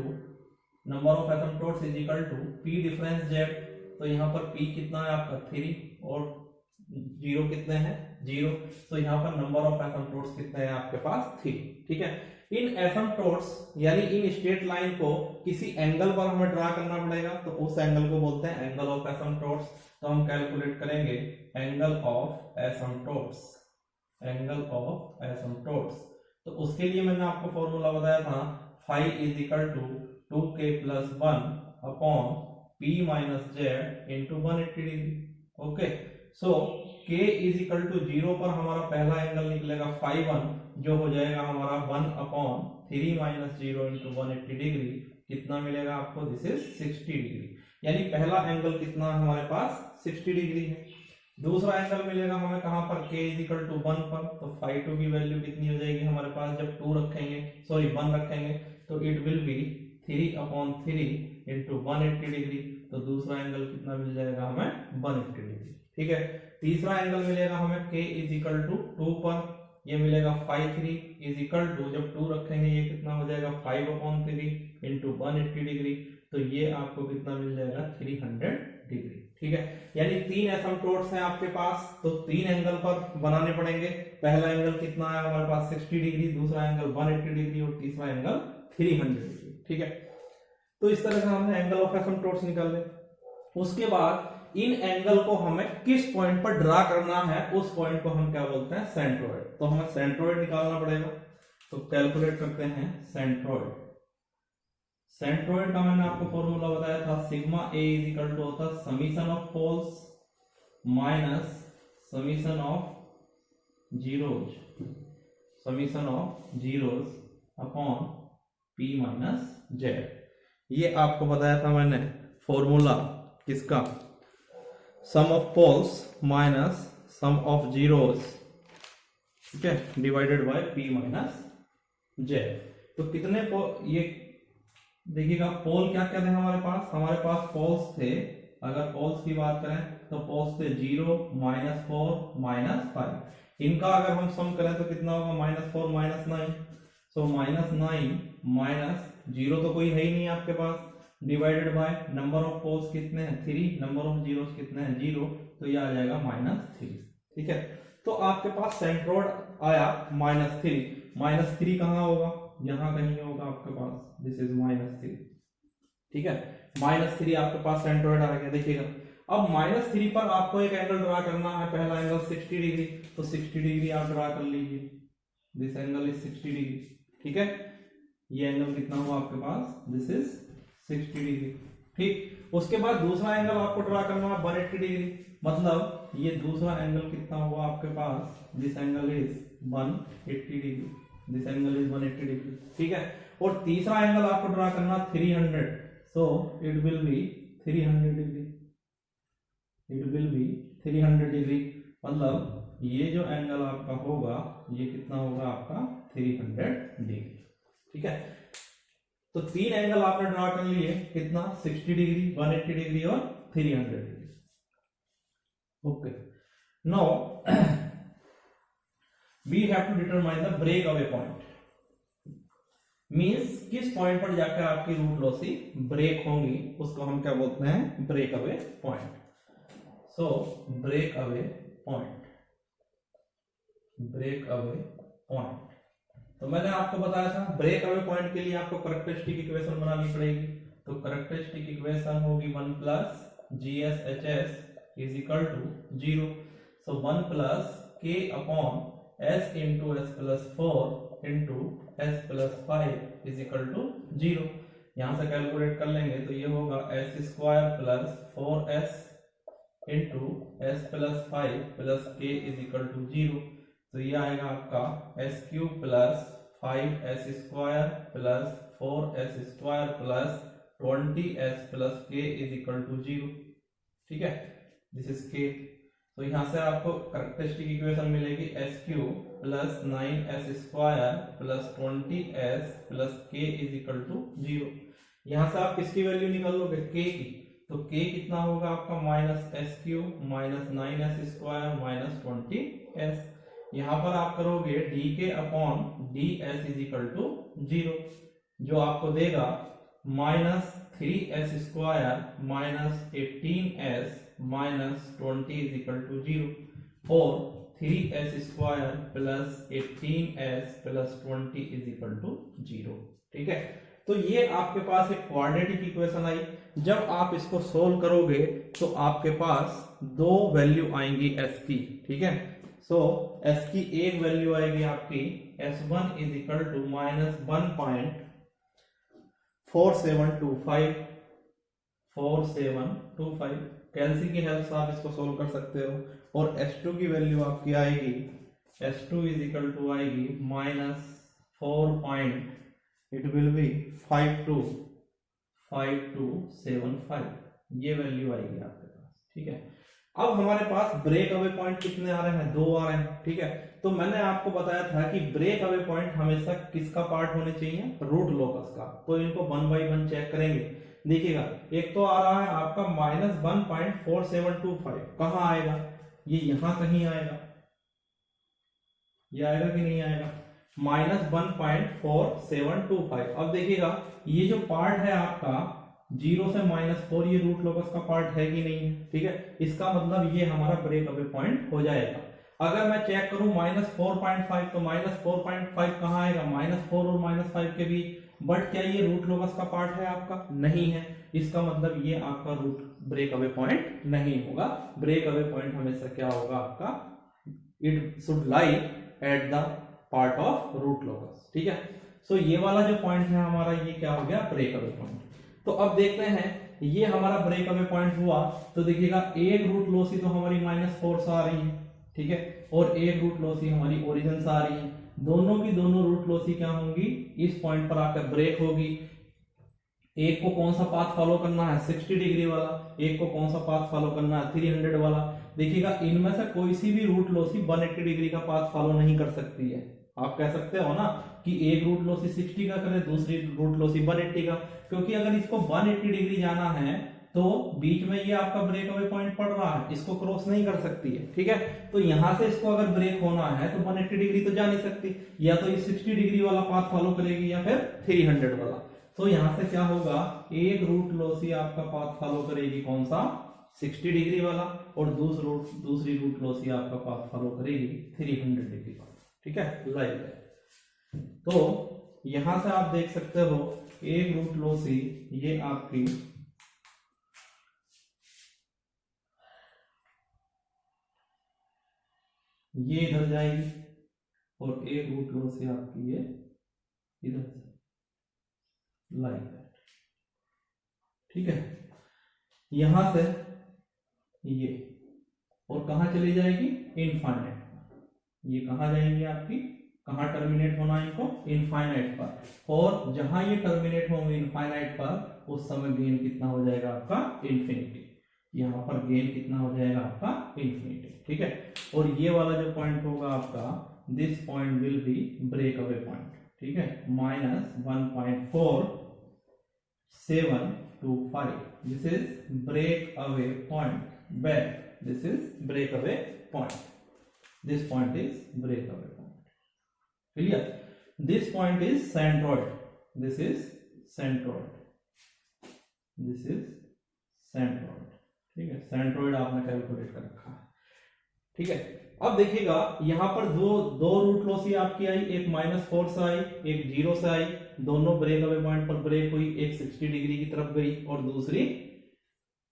number of asymptotes is equal to P difference Z. तो यहाँ पर p कितना है आपका 3 और 0 कितने हैं, 0। तो यहाँ पर नंबर ऑफ एसिम्पटोट्स कितने हैं आपके पास, 3। ठीक है। इन एसिम्पटोट्स यानी इन स्ट्रेट लाइन को किसी एंगल पर हमें ड्रा करना पड़ेगा, तो उस एंगल को बोलते हैं एंगल ऑफ एसिम्पटोट्स। तो हम कैलकुलेट करेंगे angle of asymptotes, angle of asymptotes. तो उसके लिए मैंने आपको फॉर्मूला बताया था, phi is equal to 2k plus 1 upon p minus Z into 180 degree. Okay. So k is equal to 0 पर हमारा पहला एंगल निकलेगा phi 1, जो हो जाएगा हमारा 1 अपॉन 3 माइनस 0 इंटू 180 डिग्री। कितना मिलेगा आपको, दिस इज 60 डिग्री। यानी पहला एंगल कितना हमारे पास, 60 डिग्री है। दूसरा एंगल मिलेगा हमें कहां पर, k इज इक्वल टू 1 पर। तो phi 2 की वैल्यू कितनी हो जाएगी हमारे पास, जब 2 रखेंगे, सॉरी 1 रखेंगे, तो it will B 3 upon 3 into 180 degree. तो दूसरा एंगल कितना मिल जाएगा हमें, 180 डिग्री। ठीक है। तीसरा एंगल मिलेगा हमें k इज इक्वल टू 2 पर, ये मिलेगा phi 3 इज इक्वल टू, जब 2 रखेंगे ये कितना हो जाएगा 5 अपॉन 3 इंटू 180 डिग्री। तो ये आपको कितना मिल जाएगा, 300 डिग्री। ठीक है। यानी 3 एसिम्पटोट्स हैं आपके पास, तो 3 एंगल पर बनाने पड़ेंगे। पहला एंगल कितना है हमारे पास, 60 डिग्री, दूसरा एंगल 180 डिग्री और तीसरा एंगल 300 डिग्री। ठीक है। तो इस तरह से हमने एंगल ऑफ एसिम्पटोट्स निकाले। उसके बाद इन एंगल को हमें किस पॉइंट पर ड्रा करना है, उस पॉइंट को हम क्या बोलते हैं, सेंट्रोइड। तो हमें सेंट्रोइड निकालना पड़ेगा। तो कैलकुलेट करते हैं सेंट्रोइड। सेंट्रोइड का मैंने आपको फॉर्मूला बताया था, sigma A is equal to होता है summation of poles minus summation of zeros, summation of zeros upon P minus Z. ये आपको बताया था मैंने फॉर्मूला किसका, sum of poles minus sum of zeros, ठीक है, divided by P minus Z. तो कितने ये देखिएगा पोल क्या क्या थे हमारे पास पोल्स थे, अगर पोल्स की बात करें तो पोल्स थे 0, -4, -5। इनका अगर हम सम करें तो कितना होगा, -4 -9। सो -9 माइनस 0 तो कोई है ही नहीं आपके पास, divided by number of poles कितने हैं 3, नंबर ऑफ जीरोस कितने हैं 0, तो ये आ जाएगा -3। ठीक है। तो आपके पास सेंट्रोइड आया -3। -3 कहाँ होगा, यहां कहीं होगा आपके पास, दिस इज -3। ठीक है। -3 आपके पास सेंट्रोइड आ गया। देखिएगा अब -3 पर आपको एक एंगल ड्रा करना है, पहला एंगल 60 डिग्री, तो 60 डिग्री आप ड्रा कर लीजिए, दिस एंगल इज 60 डिग्री। ठीक है। ये एंगल कितना हुआ आपके पास, दिस इज 60 डिग्री। ठीक। उसके बाद दूसरा एंगल आपको ड्रा करना है 180 डिग्री, मतलब ये दूसरा एंगल कितना हुआ आपके पास, this angle is 180 degree, this angle is 180 degree. ठीक है। और तीसरा एंगल आपको ड्रा करना 300, so it will be 300 degree, it will be 300 degree. मतलब ये जो एंगल आपका होगा ये कितना होगा आपका 300 डिग्री। ठीक है, तो तीन एंगल आपने ड्रा कर लिए, कितना 60 डिग्री, 180 डिग्री और 300 degree. Okay, now we have to determine the break away point. Means किस पॉइंट पर जाकर आपकी रूट लॉसी ब्रेक होंगी, उसको हम क्या बोलते हैं, break away point. So break away point, break away point. तो मैंने आपको बताया था ब्रेक अवे पॉइंट के लिए आपको कैरेक्टरिस्टिक इक्वेशन बनानी पड़ेगी। तो कैरेक्टरिस्टिक इक्वेशन होगी 1 plus GSHS is equal to 0। So 1 plus K upon S into S plus 4 into S plus 5 is equal to 0। यहां से कैलकुलेट कर लेंगे तो ये होगा S square plus 4S into S plus 5 plus K is equal to 0। तो ये आएगा आपका S cube plus 5S square plus 4S square plus 20S plus K is equal to 0। ठीक है, दिस इज K। तो यहां से आपको कैरेक्टरिस्टिक इक्वेशन मिलेगी S cube plus 9S square plus 20S plus K is equal to 0। यहां से आप किसकी वैल्यू निकाल लोगे, K की। तो K कितना होगा आपका minus S cube minus 9S square minus 20S। यहां पर आप करोगे dk upon ds is equal to 0, जो आपको देगा minus 3s square minus 18s minus 20 is equal to 0 और 3s square plus 18s plus 20 is equal to 0। ठीक है, तो ये आपके पास एक क्वाड्रेटिक इक्वेशन आई। जब आप इसको सोल्व करोगे तो आपके पास दो वैल्यू आएंगी s की। ठीक है, सो s की एक वैल्यू आएगी आपकी s1 is equal to minus 1.4725 calci की हेल्प से आप इसको सोल्व कर सकते हो। और s2 की वैल्यू आपकी आएगी s2 इज इक्वल टू आएगी माइनस 4. इट विल बी 5275, ये वैल्यू आएगी आपके पास। ठीक है, अब हमारे पास ब्रेक अवे पॉइंट कितने आ रहे हैं, 2 आ रहे हैं। ठीक है, तो मैंने आपको बताया था कि ब्रेक अवे पॉइंट हमेशा किसका पार्ट होने चाहिए, रूट लोकस का। तो इनको 1 बाई 1 चेक करेंगे। देखिएगा, एक तो आ रहा है आपका माइनस 1.4725, कहां आएगा, ये यहां कहीं आएगा, ये आएगा कि नहीं आएगा, माइनस 1.4725। अब देखिएगा ये जो पार्ट है आपका 0 से -4, ये रूट लोकस का पार्ट है कि नहीं है। ठीक है, इसका मतलब ये हमारा ब्रेक अवे पॉइंट हो जाएगा। अगर मैं चेक करूं -4.5, तो -4.5 कहां आएगा, -4 और -5 के बीच। बट क्या ये रूट लोकस का पार्ट है आपका, नहीं है। इसका मतलब ये आपका रूट ब्रेक अवे पॉइंट नहीं होगा। ब्रेक अवे पॉइंट हमेशा क्या होगा आपका, it should lie at the part of root locus. ठीक है, सो ये वाला जो पॉइंट है हमारा, ये क्या हो गया, ब्रेक अवे पॉइंट। तो अब देखते हैं, ये हमारा ब्रेक अवे पॉइंट हुआ। तो देखिएगा एक रूट लॉसी तो हमारी -4 से आ रही है। ठीक है, और एक रूट लॉसी हमारी ओरिजिन से आ रही है। दोनों की दोनों रूट लॉसी क्या होंगी, इस पॉइंट पर आकर ब्रेक होगी। एक को कौन सा पाथ फॉलो करना है, 60 डिग्री वाला, एक को कौन सा पाथ फॉलो करना है, 300 वाला। देखिएगा इनमें से कोई सी भी रूट लॉसी 180 डिग्री का पाथ फॉलो नहीं कर सकती है। आप कह सकते हो ना कि एक रूट लॉसी 60 का करे, दूसरी रूट लॉसी 180 का, क्योंकि अगर इसको 180 डिग्री जाना है तो बीच में ये आपका ब्रेक अवे पॉइंट पड़ रहा है, इसको क्रॉस नहीं कर सकती है। ठीक है, तो यहां से इसको अगर ब्रेक होना है तो 180 डिग्री तो जा नहीं सकती, या तो ये 60 डिग्री वाला पाथ फॉलो करेगी या फिर 300 वाला। तो यहां से क्या होगा, एक रूट लॉसी आपका पाथ फॉलो करेगी कौन सा, 60 डिग्री वाला, और दूसरी रूट लॉसी आपका पाथ फॉलो करेगी 300 डिग्री वाला। ठीक है, लाइक दैट। तो यहां से आप देख सकते हो एक रूट लॉसी ये आपकी ये इधर जाएगी, और एक रूट लॉसी आपकी ये इधर से, लाइक दैट। ठीक है, यहां से ये, और कहां चली जाएगी, इनफाइनाइट। ये कहां जाएंगी आपकी, कहाँ टर्मिनेट होना है इनको, इनफाइनाइट पर, और जहां ये टर्मिनेट होंगे इनफाइनाइट पर उस समय गेन कितना हो जाएगा आपका, इन्फिनिटी। यहाँ पर गेन कितना हो जाएगा आपका, इन्फिनिटी। ठीक है, और ये वाला जो पॉइंट होगा आपका, this point will be break away point. ठीक है, -1.4725, this is break away point, back, this is break away point, this point is break away point. Clear? This point is centroid. This is centroid. This is centroid. ठीक है, centroid आपने calculate कर रखा है। ठीक है, अब देखिएगा यहां पर दो रूट लॉसी आपकी आई, एक -4 से आई, एक 0 से आई, दोनों ब्रेक अवे पॉइंट पर ब्रेक हुई, एक 60 डिग्री की तरफ गई और दूसरी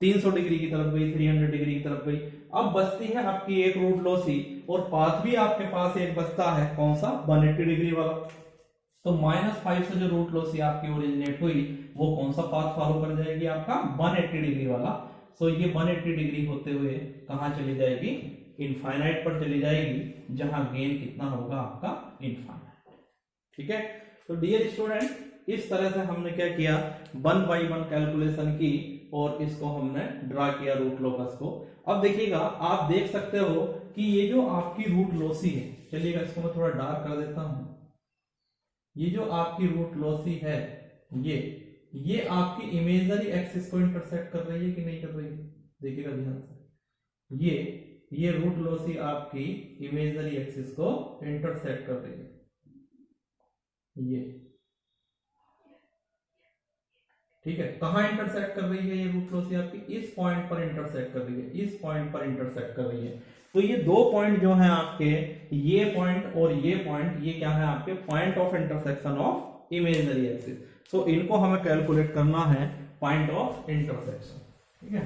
300 डिग्री की तरफ गई, 300 डिग्री की तरफ गई। अब बचती है आपकी एक रूट लॉसी, और पाथ भी आपके पास एक बचता है, कौन सा, 180 डिग्री वाला। तो -5 से जो रूट लॉसी आपकी ओरिजिनेट हुई वो कौन सा पाथ फॉलो कर जाएगी, आपका 180 डिग्री वाला। सो ये 180 डिग्री होते हुए कहां चली जाएगी, इनफाइनाइट पर चली जाएगी, जहां गेन कितना होगा आपका, इनफाइनाइट। ठीक है, तो डियर स्टूडेंट, इस तरह से हमने क्या किया, 1 by 1 कैलकुलेशन की और इसको हमने ड्रा किया रूट लोकस को। अब देखिएगा, आप देख सकते हो कि ये जो आपकी रूट लॉसी है, चलिएगा इसको मैं थोड़ा डार्क कर देता हूं, ये जो आपकी रूट लॉसी है ये आपकी इमेजिनरी एक्सिस को इंटरसेक्ट कर रही है कि नहीं कर रही है, देखिएगा ध्यान से, ये रूट लॉसी आपकी इमेजिनरी एक्सिस को इंटरसेक्ट कर रही है, ये। ठीक है, कहां इंटरसेक्ट कर रही है ये रूट लॉसी आपकी, इस पॉइंट पर इंटरसेक्ट कर रही है, इस पॉइंट पर इंटरसेक्ट कर रही है। तो ये दो पॉइंट जो हैं आपके, ये पॉइंट और ये पॉइंट, ये क्या है आपके, point of intersection of imaginary axis. So इनको हमें कैलकुलेट करना है, पॉइंट ऑफ इंटरसेक्शन। ठीक है,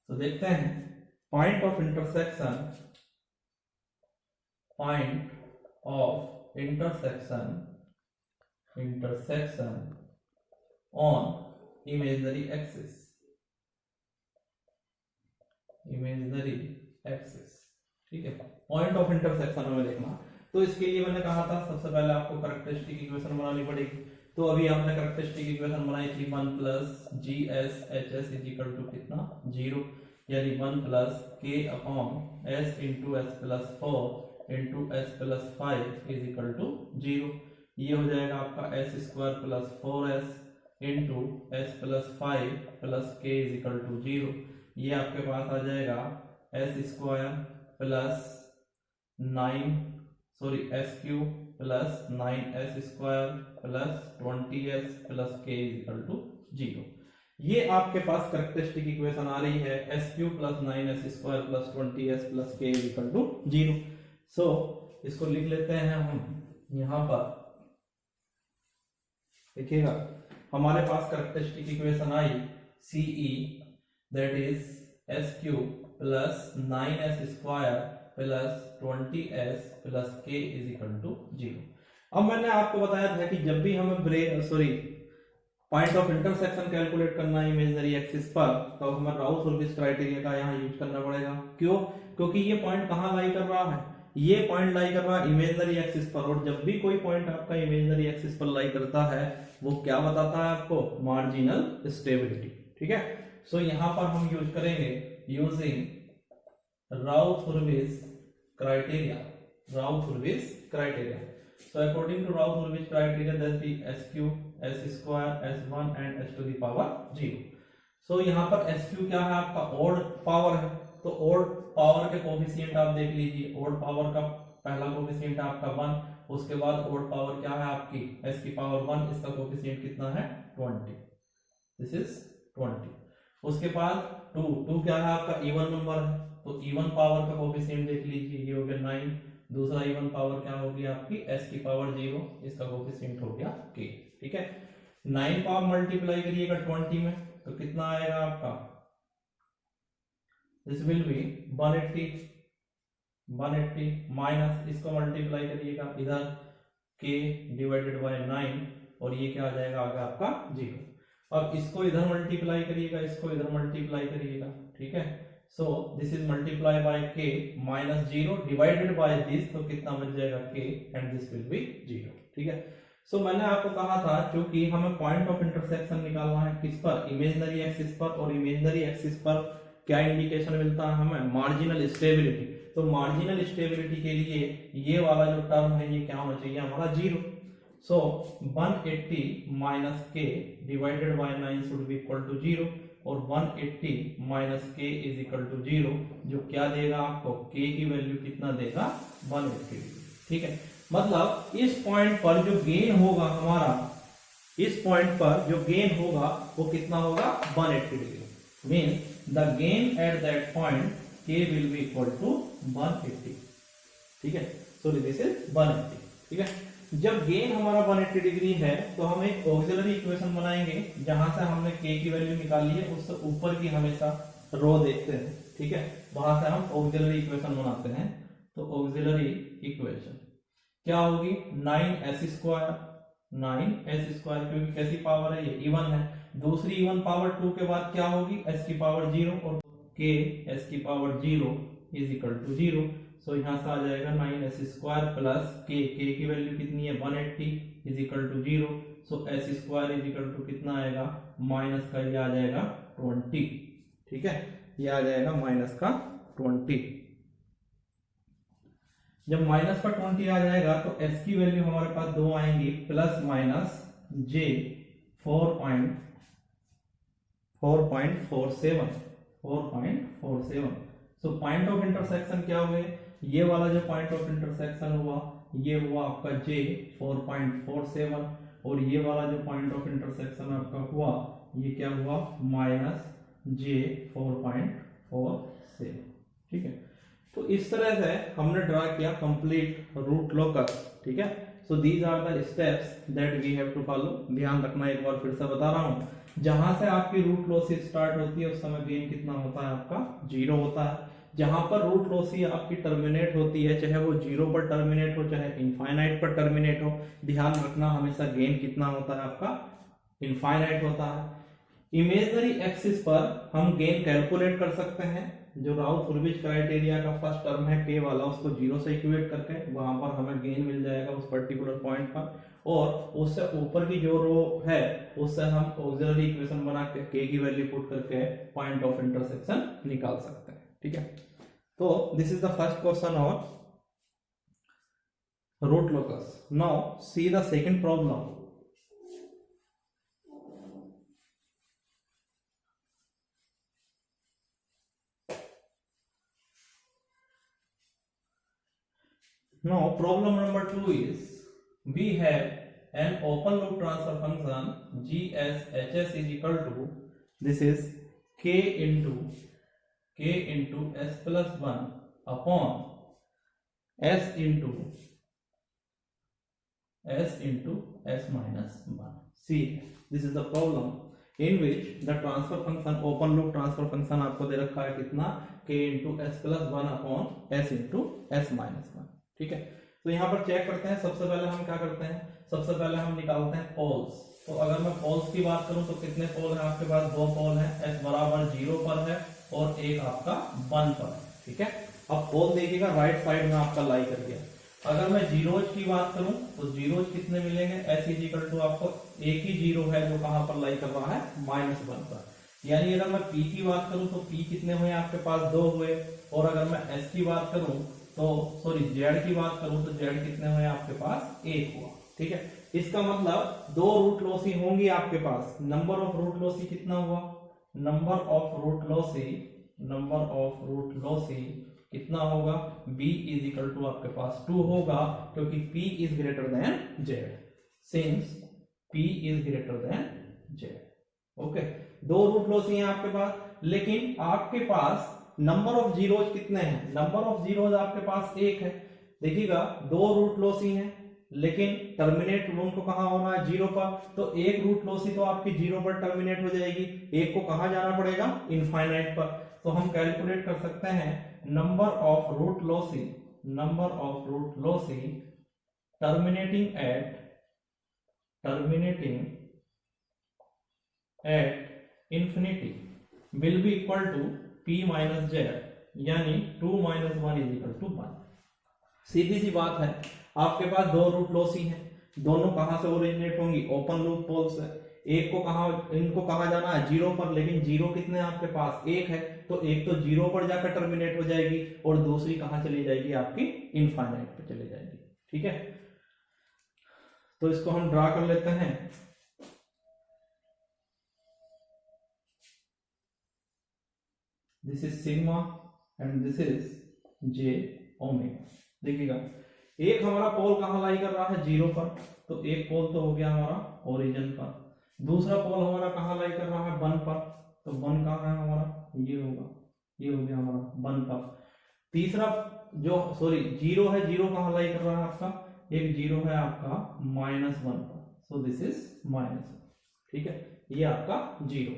तो देखते हैं point of intersection, point of intersection on imaginary axis, ठीक है, पॉइंट ऑफ इंटरसेक्शन हमें देखना। तो इसके लिए मैंने कहा था सबसे पहले आपको कैरेक्टरिस्टिक इक्वेशन बनानी पड़ेगी। तो अभी आपने कैरेक्टरिस्टिक इक्वेशन बनाई थी 1 + GSHS = कितना, 0, यानी 1 + K/S × S+4 × S+5 = 0। ये हो जाएगा आपका S² + 4S × S+5 + K = 0। ये आपके पास आ जाएगा S² + 9S³ + 20S + K = 0। ये आपके पास कैरेक्टरिस्टिक इक्वेशन आ रही है, S³ + 9S² + 20S + K = 0। So इसको लिख लेते हैं हम यहां पर। देखिएगा, हमारे पास characteristic equation I CE, that is S³ + 9S² + 20S + K = 0। अब मैंने आपको बताया था कि जब भी हमें पॉइंट ऑफ इंटरसेक्शन कैलकुलेट करना है इमेजिनरी एक्सिस पर, तो हमें राउथ-हॉर्विज क्राइटेरिया का यहाँ यूज करना पड़ेगा। क्यों? क्योंकि ये पॉइंट कहाँ लाई कर रहा है, ये पॉइंट लाई कर रहा है इमेजिनरी एक्सिस पर, और जब भी कोई पॉइंट आपका इमेजिनरी एक्सिस पर लाई करता है वो क्या बताता है आपको, मार्जिनल स्टेबिलिटी। ठीक है, सो यहां पर हम यूज करेंगे using Routh Hurwitz criteria. So according to Raoult-Hurwitz criteria, that the S³ S² S1 and S⁻0। So यहाँ पर S³ क्या है आपका, ऑड पावर है, तो ऑड पावर के कोफिशिएंट आप देख लीजिए। ऑड पावर का पहला कोफिशिएंट आपका 1, उसके बाद ऑड पावर क्या है आपकी S⁻1, इसका कोफिशिएंट कितना है 20, दिस इज 20। उसके बाद 2 क्या है आपका इवन नंबर है, तो इवन पावर का कोफिशिएंट देख लीजिए, ये हो गया 9। दूसरा इवन पावर क्या होगी आपकी S⁻0, इसका कोफिशिएंट हो गया K। ठीक है, 9 को आप मल्टीप्लाई करिएगा 20 में तो कितना आएगा आपका, दिस विल बी 180 माइनस इसको मल्टीप्लाई करिएगा इधर K / 9 और ये क्या आ जाएगा आगे आपका 0। अब इसको इधर मल्टीप्लाई करिएगा, इसको इधर मल्टीप्लाई करिएगा। ठीक है, so this is multiply by k minus 0 divided by this, तो कितना बच जाएगा k and this will B 0। ठीक है, सो मैंने आपको कहा था क्योंकि हमें पॉइंट ऑफ इंटरसेक्शन निकालना है किस पर, इमेजिनरी एक्सिस पर, और इमेजिनरी एक्सिस पर क्या इंडिकेशन मिलता है हमें, मार्जिनल स्टेबिलिटी। तो मार्जिनल स्टेबिलिटी के लिए ये वाला जो टर्म है ये क्या होना चाहिए हमारा 0। So 180 minus k divided by 9 should be equal to 0, और 180 minus k is equal to 0, जो क्या देगा आपको, k की वैल्यू कितना देगा 180। ठीक है, मतलब इस पॉइंट पर जो गेन होगा हमारा, इस पॉइंट पर जो गेन होगा वो कितना होगा 180 degree, means the gain at that point k will be equal to 180। ठीक है, सो दिस इज 180। ठीक है, जब गेन हमारा 180 डिग्री है तो हम एक ऑक्सिलरी इक्वेशन बनाएंगे, जहां से हमने k की वैल्यू निकाली है उससे ऊपर की हमेशा रो देखते हैं। ठीक है, वहां से हम ऑक्सिलरी इक्वेशन बनाते हैं। तो ऑक्सिलरी इक्वेशन क्या होगी, 9s स्क्वायर, 9s स्क्वायर क्योंकि कैसी पावर है ये इवन है, दूसरी इवन पावर 2 के बाद क्या होगी s की पावर 0, और k s की power 0 is equal to 0। So यहां से आ जाएगा 9s स्क्वायर प्लस k की वैल्यू कितनी है 180 is equal to 0। So s square is equal to कितना आएगा, माइनस का ये आ जाएगा 20। ठीक है, ये आ जाएगा माइनस का 20। जब माइनस का 20 आ जाएगा तो s की वैल्यू हमारे पास दो आएंगी, plus minus j 4.47। So point of intersection क्या हुए, ये वाला जो पॉइंट ऑफ इंटरसेक्शन हुआ ये हुआ आपका j 4.47, और ये वाला जो पॉइंट ऑफ इंटरसेक्शन आपका हुआ ये क्या हुआ माइनस j 4.47। ठीक है, तो इस तरह से हमने ड्रा किया कंप्लीट रूट लोकस। ठीक है, so these are the steps that we have to follow. ध्यान रखना, एक बार फिर से बता रहा हूं, जहां से आपकी रूट लॉसी स्टार्ट होती है उस समय गेन कितना होता है आपका 0 होता है। जहां पर रूट लॉसी आपकी टर्मिनेट होती है, चाहे वो 0 पर टर्मिनेट हो चाहे इनफाइनाइट पर टर्मिनेट हो, ध्यान रखना हमेशा गेन कितना होता है आपका इनफाइनाइट होता है। इमेजिनरी एक्सिस पर हम गेन कैलकुलेट कर सकते हैं, जो राउथ फुलविच क्राइटेरिया का फर्स्ट टर्म है k वाला, उसको 0 से इक्वेट करके वहां पर हमें गेन मिल जाएगा उस पर्टिकुलर पॉइंट पर, और उससे ऊपर की जो रो है उससे हम ऑक्सिलरी इक्वेशन बना के k की वैल्यू पुट करके पॉइंट ऑफ इंटरसेक्शन निकाल सकते हैं। ठीक है, तो this is the first question of root locus. Now see the second problem. Now problem number 2 is we have an open loop transfer function g as hs is equal to, this is k into s plus 1 upon s into s minus 1. See, this is the problem in which the transfer function, open loop transfer function आपको दे रखा है कितना, k into s plus 1 upon s into s minus 1। ठीक है, तो यहाँ पर check करते हैं। सबसे पहले हम क्या करते हैं, सबसे पहले हम निकालते हैं पोल्स। तो अगर मैं पोल्स की बात करूं तो कितने पोल हैं आपके पास, दो पोल हैं, s बराबर 0 पर है और एक आपका 1 पर है। ठीक है, अब पोल देखिएगा राइट साइड में आपका लाई कर गया। अगर मैं जीरोज की बात करूं तो जीरोज कितने मिलेंगे, s इज इक्वल टू आपको एक ही जीरो है जो कहां पर लाई कर रहा है -1 पर, यानी अगर मैं p की बात करूं तो p कितने हुए आपके पास 2 हुए, और अगर मैं s की बात करूं तो सॉरी z की बात करूं तो z कितने हुए आपके पास 1 हुआ। ठीक है, इसका मतलब दो रूट लॉसी होंगी आपके पास। नंबर ऑफ रूट लॉसी कितना हुआ, नंबर ऑफ रूट लॉसी कितना होगा, b इज इक्वल टू आपके पास 2 होगा, क्योंकि p is greater then z, since p is greater then z। Okay, दो रूट लॉसी हैं आपके पास, लेकिन आपके पास नंबर ऑफ जीरोज कितने हैं, नंबर ऑफ जीरोज आपके पास 1 है। देखिएगा दो रूट लॉसी हैं, लेकिन टर्मिनेट उनको कहां होना है 0 पर, तो एक रूट लॉसी तो आपकी 0 पर टर्मिनेट हो जाएगी, एक को कहां जाना पड़ेगा इनफाइनाइट पर। तो हम कैलकुलेट कर सकते हैं number of root loci terminating at infinity will be equal to p minus Z यानी 2 माइनस 1 इज इक्वल टू 1। सीधी सी बात है, आपके पास दो रूट लॉसी हैं, दोनों कहां से ओरिजिनेट होंगी, ओपन लूप पोल से। एक को इनको कहा जाना है जीरो पर, लेकिन जीरो कितने हैं आपके पास, एक है, तो एक तो जीरो पर जाकर टर्मिनेट हो जाएगी और दूसरी कहां चली जाएगी, आपकी इनफाइनाइट पे चली जाएगी। ठीक है, तो इसको हम ड्रा कर लेते हैं। This is sigma and this is J omega. देखिएगा, एक हमारा पोल कहां लाई कर रहा है, जीरो पर, तो एक पोल तो हो गया हमारा ओरिजिन पर। दूसरा पोल हमारा कहां लाई कर रहा है, 1 पर, तो 1 कहां है हमारा, ये होगा, ये हो गया हमारा 1 पर। तीसरा जो जीरो है, जीरो कहां लाई कर रहा है आपका, एक जीरो है आपका -1 पर, सो दिस इज माइनस। ठीक है, ये आपका जीरो।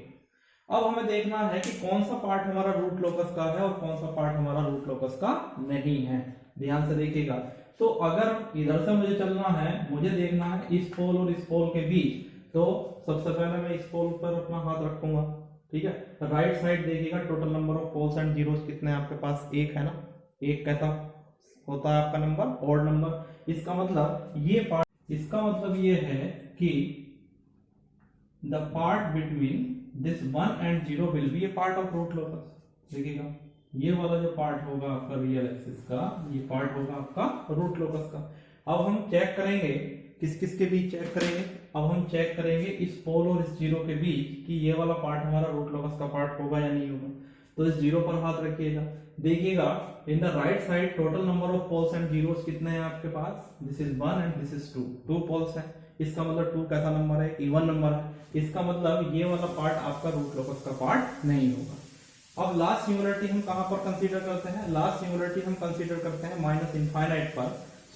अब हमें देखना है कि कौन सा पार्ट हमारा रूट लोकस का है और कौन सा पार्ट हमारा रूट लोकस का नहीं है। ध्यान से देखिएगा, तो अगर इधर से मुझे चलना है, मुझे देखना है इस पोल और इस पोल के बीच, तो सबसे पहले मैं इस पोल पर अपना हाथ रखूंगा। ठीक है, राइट साइड देखिएगा, total number of poles and zeros कितने हैं आपके पास, एक है ना। एक कैसा होता है आपका नंबर, ऑड नंबर। इसका मतलब ये पार्ट, इसका मतलब ये है कि the part between this 1 and 0 will be a part of root locus. देखिएगा, ये वाला जो पार्ट होगा आपका रियल एक्सिस का, ये पार्ट होगा आपका रूट लोकस का। अब हम चेक करेंगे, किस किस के बीच चेक करेंगे, अब हम चेक करेंगे इस पोल और इस जीरो के बीच कि ये वाला पार्ट हमारा रूट लोकस का पार्ट होगा या नहीं होगा। तो इस जीरो पर हाथ रखिएगा, देखिएगा in the right side total number of poles and zeros कितने हैं आपके पास, this is 1 and this is 2, 2 poles है। इसका मतलब 2 कैसा नंबर है, इवन नंबर है। इसका मतलब ये वाला पार्ट आपका रूट लोकस का पार्ट नहीं होगा। अब लास्ट सिंगुलरिटी हम कहां पर कंसीडर करते हैं, लास्ट सिंगुलरिटी हम कंसीडर करते हैं माइनस इनफाइनाइट पर।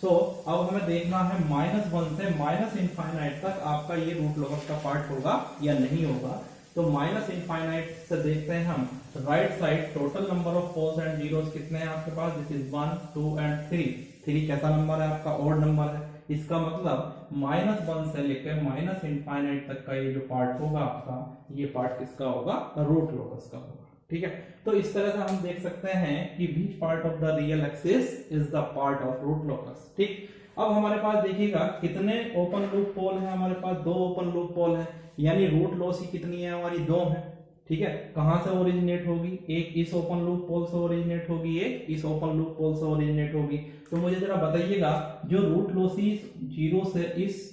सो अब हमें देखना है -1 से माइनस इनफाइनाइट तक आपका ये रूट लोकस का पार्ट होगा या नहीं होगा। तो माइनस इनफाइनाइट से देखते हैं हम, right side total number of poles and zeros कितने हैं आपके पास, दिस इज 1, 2 एंड 3। 3 कैसा नंबर है आपका, ऑड नंबर है। इसका मतलब -1 से लेकर माइनस इनफाइनाइट तक का ये जो पार्ट होगा आपका, ये पार्ट किसका होगा, रूट लोकस का होगा। ठीक है, तो इस तरह से हम देख सकते हैं कि which part of the real axis is the part of root locus. ठीक, अब हमारे पास देखिएगा कितने ओपन लूप पोल है, हमारे पास 2 ओपन लूप पोल है, यानी रूट लॉसी कितनी है हमारी, 2 है। ठीक है, कहां से ओरिजिनेट होगी, एक इस ओपन लूप पोल से ओरिजिनेट होगी, एक इस ओपन लूप पोल से ओरिजिनेट होगी। तो मुझे जरा बताइएगा, जो रूट लॉसी जीरो से इस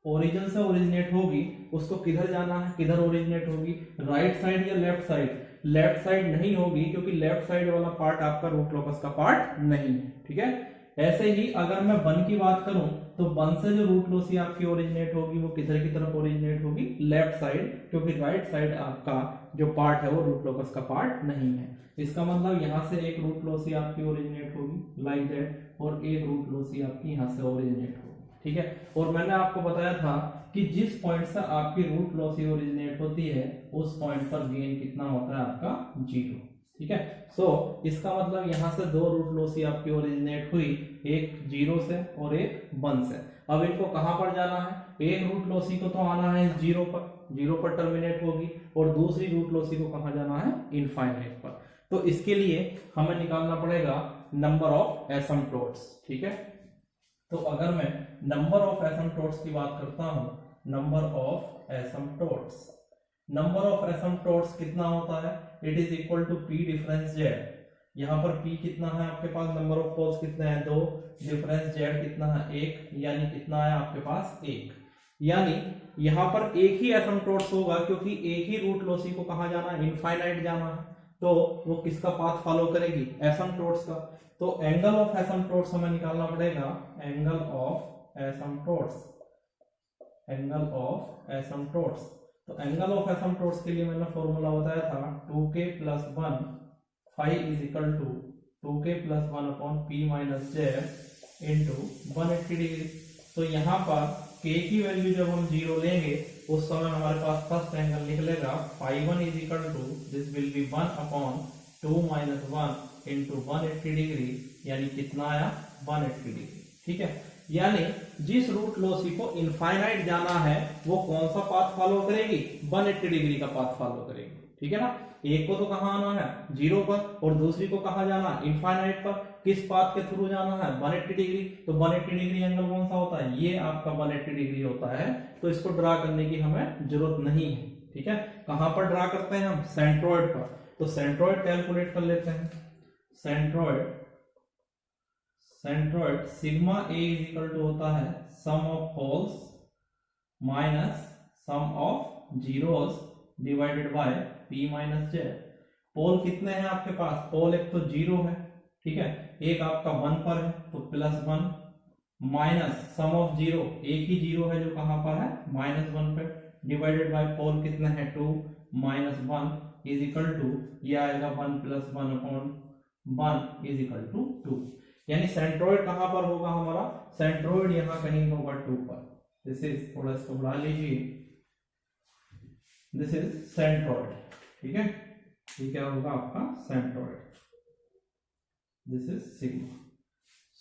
ओरिजिन से ओरिजिनेट होगी, उसको किधर जाना है, किधर ओरिजिनेट होगी, राइट साइड या लेफ्ट साइड। लेफ्ट साइड नहीं होगी, क्योंकि लेफ्ट साइड वाला पार्ट आपका रूट लोकस का पार्ट नहीं है। ठीक है, ऐसे ही अगर मैं 1 की बात करूं, तो 1 से जो रूट लॉसी आपकी ओरिजिनेट होगी, वो किधर की तरफ ओरिजिनेट होगी, लेफ्ट साइड, क्योंकि राइट साइड आपका जो पार्ट है वो रूट लोकस का पार्ट नहीं है। इसका मतलब यहां से एक रूट लॉसी आपकी ओरिजिनेट होगी लाइक दैट, और एक रूट लॉसी आपकी यहां से ओरिजिनेट होगी। ठीक है, और मैंने आपको बताया था कि जिस पॉइंट से आपकी रूट लॉसी ओरिजिनेट होती है, उस पॉइंट पर गेन कितना होता है आपका, 0। ठीक है, सो इसका मतलब यहां से 2 रूट लॉसी आपकी ओरिजिनेट हुई, एक 0 से और एक 1 से। अब इनको कहां पर जाना है, एक रूट लॉसी को तो आना है 0 पर टर्मिनेट होगी, और दूसरी रूट लॉसी को कहां जाना है, इनफाइनाइट पर। तो इसके लिए हमें निकालना पड़ेगा नंबर ऑफ एसिम्प्टोट्स। ठीक है, तो अगर मैं नंबर ऑफ एसिम्प्टोट्स की बात करता हूं, number of asymptotes, number of asymptotes कितना होता है, it is equal to p difference z। यहाँ पर p कितना है आपके पास, नंबर ऑफ पोल्स कितने हैं, 2, डिफरेंस z कितना है, 1, यानी कितना है आपके पास, 1। यानी यहाँ पर एक ही एसिम्प्टोट्स होगा, क्योंकि एक ही रूट लॉसी को कहाँ जाना है, इनफाइनाइट जाना है, तो वो किसका पाथ फॉलो करेगी, एसिम्प्टोट्स का। तो एंगल ऑफ एसिम्प्टोट्स हमें निकालना पड़ेगा, angle of asymptotes, angle of asymptotes. तो एंगल ऑफ एसिम्प्टोट्स के लिए मैंने फॉर्मूला बताया था, 2k + 1 phi is equal to 2k + 1 upon p minus z into 180 degree. तो यहाँ पर k की वैल्यू जब हम 0 लेंगे, उस समय हमारे पास फर्स्ट एंगल निकलेगा, phi1 is equal to this will be 1 upon 2 minus 1 into 180 degree, यानी कितना आया, 180 डिग्री। ठीक है, यानी जिस रूट लॉसी को इनफाइनाइट जाना है, वो कौन सा पाथ फॉलो करेगी, 180 डिग्री का पाथ फॉलो करेगी। ठीक है ना, एक को तो कहाँ आना है 0 पर, और दूसरी को कहाँ जाना है इनफाइनाइट पर। किस पाथ के थ्रू जाना है 180 डिग्री। तो 180 डिग्री एंगल कौन सा होता है, ये आपका 180 डिग्री होता है। तो इसको ड्रा करने की हमें जरूरत नहीं है, ठीक है। कहां पर ड्रा करते हैं हम, सेंट्रोइड पर। तो सेंट्रोइड कैलकुलेट कर लेते हैं। Centroid sigma A is equal to होता है sum of holes minus sum of zeros divided by P minus Z. Pole कितने हैं आपके पास, पोल एक तो 0 है, ठीक है, एक आपका 1 पर है तो +1 माइनस सम ऑफ 0, एक ही 0 है जो कहां पर है -1 पे, डिवाइडेड बाय पोल कितने हैं 2 -1 इज इक्वल टू ये आएगा 1 + 1/1 इज इक्वल टू 2। यानी सेंट्रोइड कहां पर होगा हमारा, सेंट्रोइड यहां कहीं होगा 2 पर। दिस इज, थोड़ा इसको बढ़ा लीजिए, दिस इज सेंट्रोइड, ठीक है। ये क्या होगा आपका सेंट्रोइड, दिस इज सिग्मा।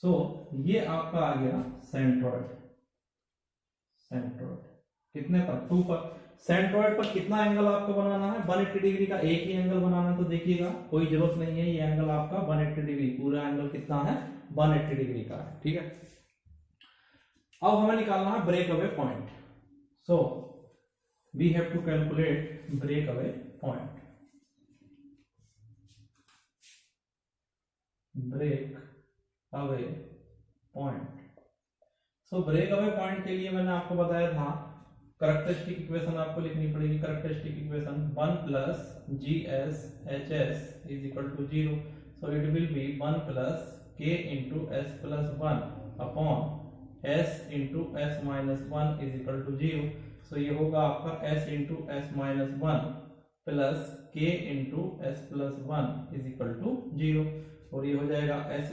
सो ये आपका आ गया सेंट्रोइड। सेंट्रोइड कितने पर, 2 पर। सेंट्रोइड पर कितना एंगल आपको बनाना है, 180 डिग्री का एक ही एंगल बनाना है। तो देखिएगा कोई जरूरत नहीं है, ये एंगल आपका 180 डिग्री, पूरा एंगल कितना है 180 डिग्री का है, ठीक है। अब हमें निकालना है break away point. So we have to calculate break away point. Break away point. So break away point के लिए मैंने आपको बताया था कैरेक्टरिस्टिक इक्वेशन आपको लिखनी पड़ेगी। Characteristic equation 1 + GS HS is equal to 0। So it will be 1 + K × S + 1 upon S × S - 1 is equal to 0। So ये होगा आपका S × S - 1 plus K × S + 1 is equal to 0, और ये हो जाएगा S² -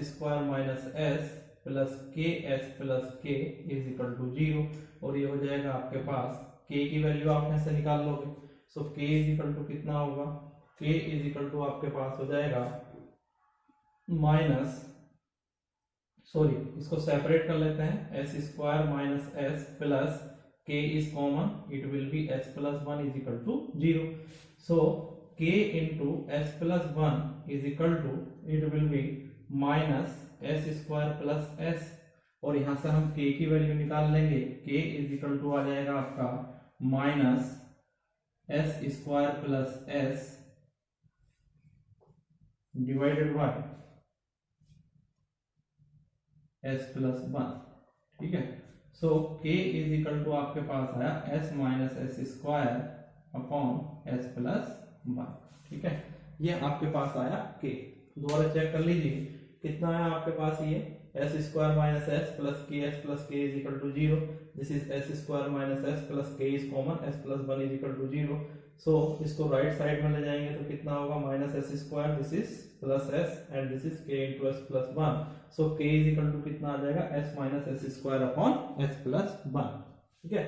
S plus KS + K is equal to 0, और ये हो जाएगा आपके पास K की वैल्यू आप में से निकाल लोगे। सो K इज इक्वल टू कितना होगा, K इज इक्वल टू आपके पास हो जाएगा सॉरी इसको सेपरेट कर लेते हैं, S² - S plus K is common, it will be S + 1 is equal to 0। So K × S + 1 is equal to it will be -S² + S, और यहां से हम K की वैल्यू निकाल लेंगे। K इज इक्वल टू आ जाएगा आपका -S² + S divided by S + 1, ठीक है। सो K इज इक्वल टू आपके पास आया S - S² अपॉन S + 1, ठीक है। ये आपके पास आया K। दोबारा चेक कर लीजिए कितना है आपके पास, ये S² - S plus KS + K is equal to 0। This is S² - S plus K is common, S + 1 is equal to 0। So इसको राइट साइड में ले जाएंगे तो कितना होगा -S², this is plus S and this is K × S + 1। So K is equal to कितना आ जाएगा S - S² अपॉन S + 1, ठीक है।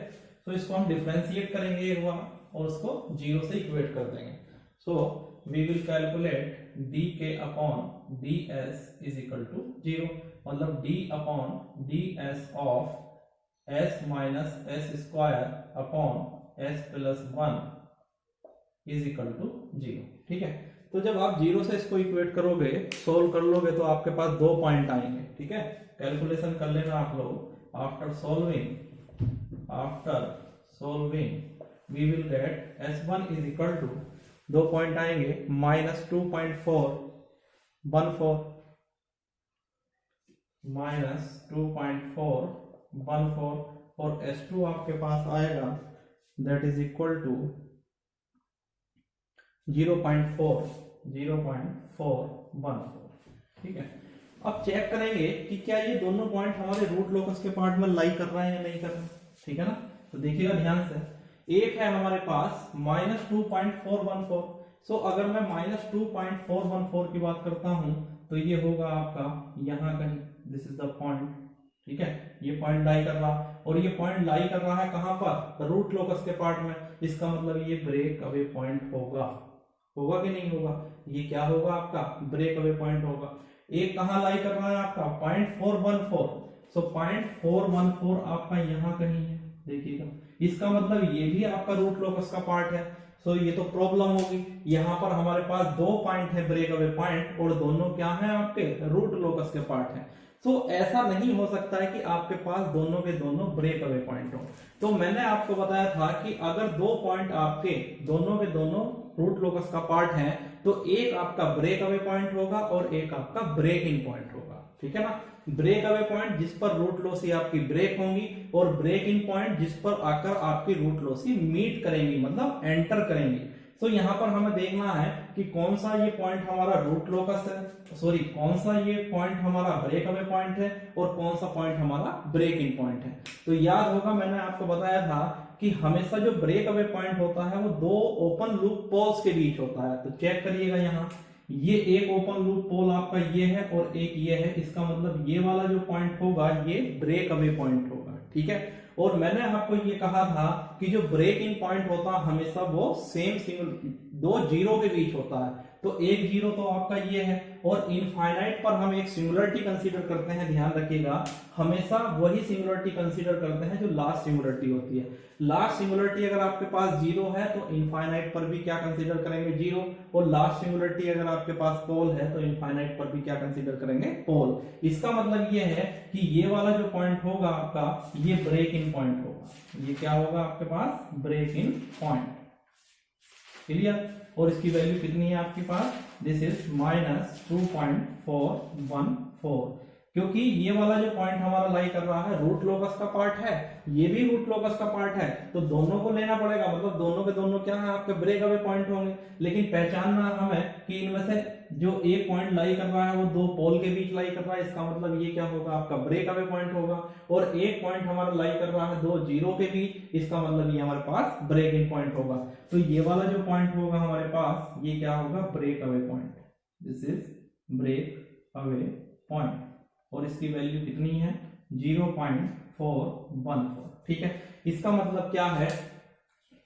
सो इसको हम डिफरेंशिएट करेंगे एक बार और उसको 0 से इक्वेट कर देंगे। So we will calculate dk upon ds is equal to 0, मतलब d upon ds of S - S² upon S + 1 is equal to 0, ठीक है। तो जब आप 0 से इसको इक्वेट करोगे, सोल्व कर लोगे, तो आपके पास 2 पॉइंट आएंगे, ठीक है। कैलकुलेशन कर लेना आप लोग। After solving we will get S1 is equal to 2 point आएंगे -2.414 -2.414, और S2 आपके पास आएगा दैट इज इक्वल टू 0.414, ठीक है। अब चेक करेंगे कि क्या ये दोनों पॉइंट हमारे रूट लोकस के पार्ट में लाई कर रहे हैं या नहीं कर रहे, ठीक है ना। तो देखिएगा ध्यान से, एक है हमारे पास -2.414। सो अगर मैं -2.414 की बात करता हूं तो ये होगा आपका यहां कहीं, दिस इज द पॉइंट, ठीक है। ये पॉइंट लाई कर रहा, और ये पॉइंट लाई कर रहा है कहां पर, रूट लोकस के पार्ट में। इसका मतलब ये ब्रेक अवे पॉइंट होगा कि नहीं होगा, ये क्या होगा आपका ब्रेक अवे पॉइंट होगा। एक कहां लाई कर रहा है आपका 0.414, सो 0.414 आपका यहां कहीं है, देखिएगा। इसका मतलब ये भी आपका रूट लोकस का पार्ट है। सो ये तो प्रॉब्लम होगी। यहाँ पर हमारे पास 2 पॉइंट है ब्रेक अवे पॉइंट और दोनों क्या है आपके रूट लोकस के पार्ट हैं। तो ऐसा नहीं हो सकता है कि आपके पास दोनों के दोनों ब्रेक अवे पॉइंट हो। तो मैंने आपको बताया था कि अगर 2 पॉइंट आपके दोनों के दोनों रूट लोकस का पार्ट है तो एक आपका ब्रेक अवे पॉइंट होगा और एक आपका ब्रेक इन पॉइंट होगा, ठीक है ना। ब्रेक अवे पॉइंट जिस पर रूट लोसी आपकी ब्रेक होंगी और ब्रेक इन पॉइंट जिस पर आकर आपकी रूट लोसी मीट करेंगी, मतलब एंटर करेंगी। तो यहां पर हमें देखना है कि कौन सा ये पॉइंट हमारा रूट लोकस है, सॉरी कौन सा ये पॉइंट हमारा ब्रेक अवे पॉइंट है और कौन सा पॉइंट हमारा ब्रेक इन पॉइंट है। तो याद होगा मैंने आपको बताया था कि हमेशा जो ब्रेक अवे पॉइंट होता है वो 2 ओपन लूप पोल्स के बीच होता है। तो चेक करिएगा यहाँ, ये एक ओपन लूप पोल आपका ये है और एक ये है, इसका मतलब ये वाला जो पॉइंट होगा ये ब्रेक अवे पॉइंट होगा, ठीक है। और मैंने आपको ये कहा था कि जो ब्रेक इन पॉइंट होता है हमेशा वो सेम सिंगल 2 जीरो के बीच होता है। तो एक जीरो तो आपका ये है और इनफाइनाइट पर हम एक सिंगुलरिटी कंसीडर करते हैं, ध्यान रखिएगा हमेशा वही सिंगुलरिटी कंसीडर करते हैं जो लास्ट सिंगुलरिटी होती है। लास्ट सिंगुलरिटी अगर आपके पास जीरो है तो इनफाइनाइट पर भी क्या कंसीडर करेंगे जीरो, और लास्ट सिंगुलरिटी अगर आपके पास पोल है तो इनफाइनाइट पर भी क्या कंसीडर करेंगे पोल। इसका मतलब ये है कि ये वाला जो पॉइंट होगा आपका ये ब्रेक इन पॉइंट होगा, ये क्या होगा आपके पास ब्रेक इन पॉइंट, क्लियर। और इसकी वैल्यू कितनी है आपके पास, दिस इज -2.414, क्योंकि ये वाला जो पॉइंट हमारा लाई कर रहा है रूट लोकस का पार्ट है, ये भी रूट लोकस का पार्ट है, तो दोनों को लेना पड़ेगा, मतलब दोनों के दोनों क्या है आपके ब्रेक अवे पॉइंट होंगे। लेकिन पहचानना हमें कि इनमें से जो एक पॉइंट लाई कर रहा है वो 2 पोल के बीच लाई कर रहा है, इसका मतलब ये क्या होगा आपका ब्रेक अवे पॉइंट होगा। और एक पॉइंट हमारा लाई कर रहा है 2 जीरो के बीच, इसका मतलब ये हमारे पास ब्रेक इन पॉइंट होगा। तो ये वाला जो पॉइंट होगा हमारे पास ये क्या होगा break away point, this is break away point, और इसकी वैल्यू कितनी है 0.414, ठीक है। इसका मतलब क्या है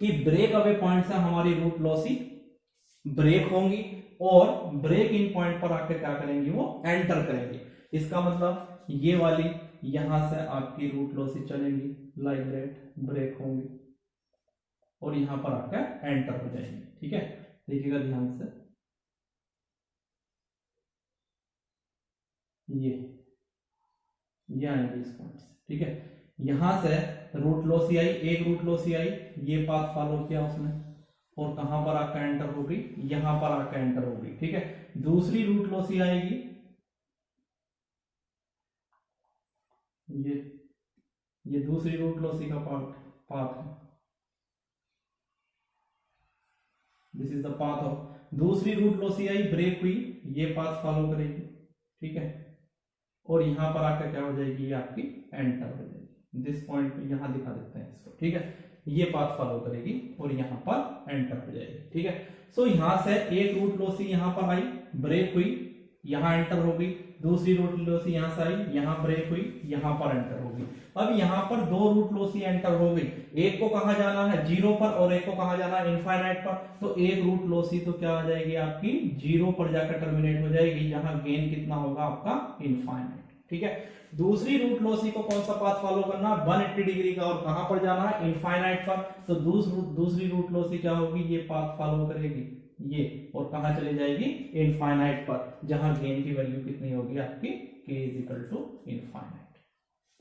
कि ब्रेक अवे पॉइंट से हमारी रूट लॉसी ब्रेक होंगी और ब्रेक इन पॉइंट पर आकर क्या करेंगी वो एंटर करेंगी। इसका मतलब ये वाली यहां से आपकी रूट लॉसी चलेंगी लाइक दैट, ब्रेक होंगी और यहां पर आकर एंटर हो जाएंगी, ठीक है। देखिएगा ध्यान से, ये आएंगे इस पॉइंट से, ठीक है। यहां से रूट लॉसी आई, एक रूट लॉसी आई, ये पाथ फॉलो किया उसने और कहां पर आकर एंटर होगी, यहां पर आकर एंटर होगी, ठीक है। दूसरी रूट लॉसी आएगी, ये दूसरी रूट लॉसी का पाथ है, this is the path of दूसरी रूट लॉसी आई, ब्रेक हुई, ये पाथ फॉलो करेगी, ठीक है। और यहां पर आकर क्या हो जाएगी ये आपकी एंटर हो जाएगी, दिस पॉइंट पे यहां दिखा देते हैं इसको, ठीक है। ये पाथ फॉलो करेगी और यहां पर एंटर हो जाएगी, ठीक है। सो यहां से एक रूट लॉसी यहां पर आई, ब्रेक हुई, यहां एंटर होगी, दूसरी रूट लॉसी यहां से आई, यहां ब्रेक हुई, यहां पर एंटर होगी। अब यहां पर 2 रूट लॉसी एंटर हो गई, एक को कहां जाना है जीरो पर और एक को कहां जाना है इनफाइनाइट पर। तो एक रूट लॉसी तो क्या आ जाएगी आपकी जीरो पर जाकर टर्मिनेट हो जाएगी, जहां गेन कितना होगा आपका इनफाइनाइट, ठीक है। दूसरी रूट लॉसी को कौन सा पाथ फॉलो करना है 180 डिग्री का, और कहां पर जाना है इनफाइनाइट पर। तो दूसरी रूट लॉसी क्या होगी ये पाथ फॉलो करेगी ये, और कहां चली जाएगी इनफाइनाइट पर, जहां गेन की वैल्यू कितनी होगी आपकी k = इनफाइनाइट,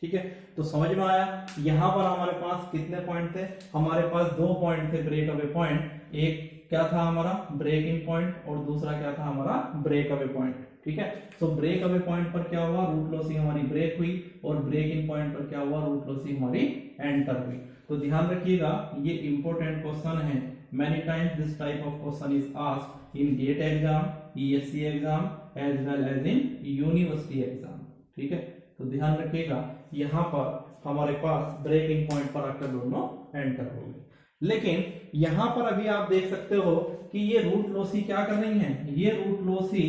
ठीक है। तो समझ में आया, यहां पर हमारे पास कितने पॉइंट थे, हमारे पास 2 पॉइंट थे ब्रेक अवे पॉइंट, एक क्या था हमारा ब्रेक इन पॉइंट और दूसरा क्या था हमारा ब्रेक अवे पॉइंट, ठीक है। तो ब्रेक अवे पॉइंट पर क्या हुआ रूट लॉसी हमारी ब्रेक हुई और ब्रेक इन पॉइंट पर क्या हुआ रूट लॉसी हमारी एंटर हुई। तो ध्यान रखिएगा ये इंपॉर्टेंट क्वेश्चन है, many times this type of question is asked in GATE exam, ESC exam as well as in university exam, ठीक है। तो ध्यान रखिएगा यहाँ पर हमारे पास ब्रेक इन पॉइंट पर आकर दोनों एंटर हो गए, लेकिन यहाँ पर अभी आप देख सकते हो कि ये रूट लॉसी क्या कर रही है, ये रूट लॉसी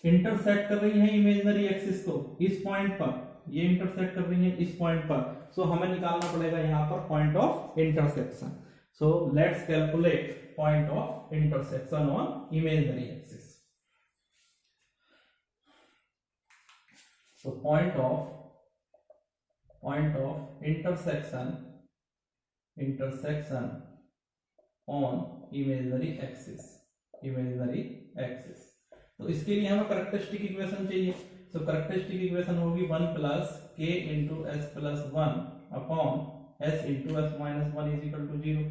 इंटरसेक्ट कर रही है इमेजिनरी एक्सिस को इस पॉइंट पर, ये इंटरसेक्ट कर रही है इस पॉइंट पर। सो हमें निकालना पड़ेगा यहाँ पर point of intersection. So let's calculate point of intersection on imaginary axis. So point of intersection on imaginary axis, imaginary axis. तो इसके लिए हमें कैरेक्टरिस्टिक इक्वेशन चाहिए। तो कैरेक्टरिस्टिक इक्वेशन होगी 1 plus K into S plus 1 upon S into S minus 1 is equal to 0।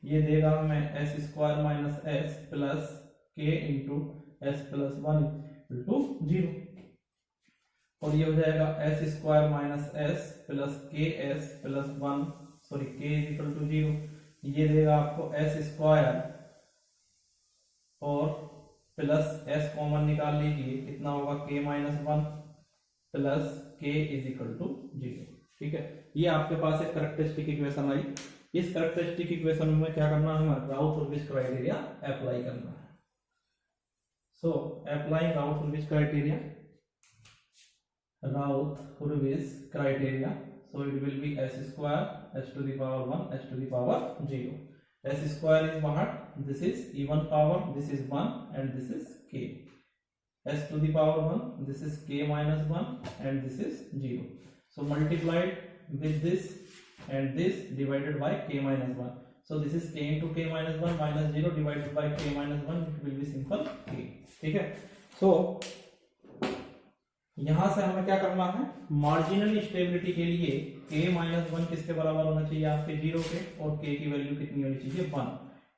ये देगा हमें S square minus S plus K into S plus 1 equal to 0, और ये हो जाएगा S square minus S plus K S plus 1 sorry K is equal to 0। ये देगा आपको एस स्क्वायर और प्लस एस कॉमन निकाल लीजिए, कितना होगा K minus 1 plus K is equal to 0। ठीक है, ये आपके पास एक कैरेक्टरिस्टिक इक्वेशन आई। इस कैरेक्टरिस्टिक इक्वेशन में क्या करना है, हमें राउथ-हॉर्विट्ज क्राइटेरिया अप्लाई करना है। So applying Routh Hurwitz criteria, Routh Hurwitz criteria, so it will be s square s to the power 1 s to the power 0. S square is what? This is even power, this is 1 and this is k. S to the power 1, this is k minus 1 and this is 0. So multiplied with this and this divided by k minus 1. So this is k into k minus 1 minus 0 divided by k minus 1, it will be simple k. ठीक है, so यहां से हमें क्या करना है, marginal stability के लिए k माइनस 1 किसके बराबर होना चाहिए, आपके 0 के, और k की वैल्यू कितनी होनी चाहिए 1।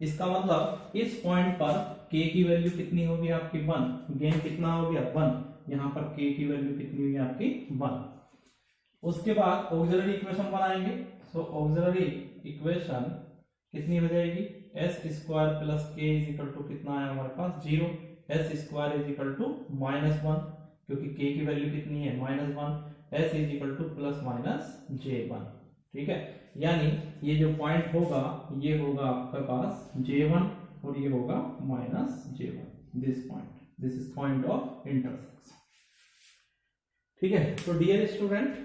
इसका मतलब इस पॉइंट पर k की वैल्यू कितनी होगी आपकी 1, गेन कितना हो गया 1, यहाँ पर k की वैल्यू कितनी हुई आपकी 1। उसके बाद ऑक्सिलरी इक्वेशन बनाएंगे। सो ऑक्सिलरी इक्वेशन कितनी हो जाएगी, S square plus K is equal to कितना है हमारे पास 0, S square is equal to minus 1 क्योंकि k की वैल्यू कितनी है minus 1, s is equal to plus minus j1। ठीक है, यानी ये जो पॉइंट होगा ये होगा आपके पास j1 और ये होगा minus j1, this point, this is point of intersection. ठीक है, तो डियर स्टूडेंट,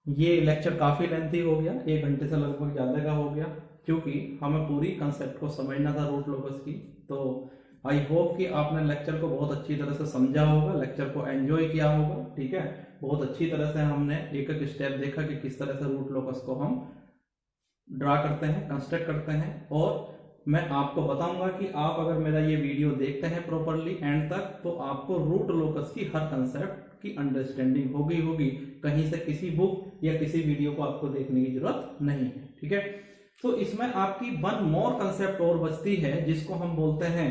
ये लेक्चर काफी लेंथी हो गया, 1 घंटे से लगभग ज्यादा का हो गया, क्योंकि हमें पूरी कंसेप्ट को समझना था रूट लोकस की। तो आई होप कि आपने लेक्चर को बहुत अच्छी तरह से समझा होगा, लेक्चर को एंजॉय किया होगा। ठीक है, बहुत अच्छी तरह से हमने एक एक स्टेप देखा कि किस तरह से रूट लोकस को हम ड्रा करते हैं, कंस्ट्रक्ट करते हैं, और मैं आपको बताऊंगा कि आप अगर मेरा ये वीडियो देखते हैं प्रॉपरली एंड तक, तो आपको रूट लोकस की हर कंसेप्ट की अंडरस्टैंडिंग होगी, कहीं से किसी बुक या किसी वीडियो को आपको देखने की जरूरत नहीं है। ठीक है, तो इसमें आपकी 1 मोर कंसेप्ट और बचती है जिसको हम बोलते हैं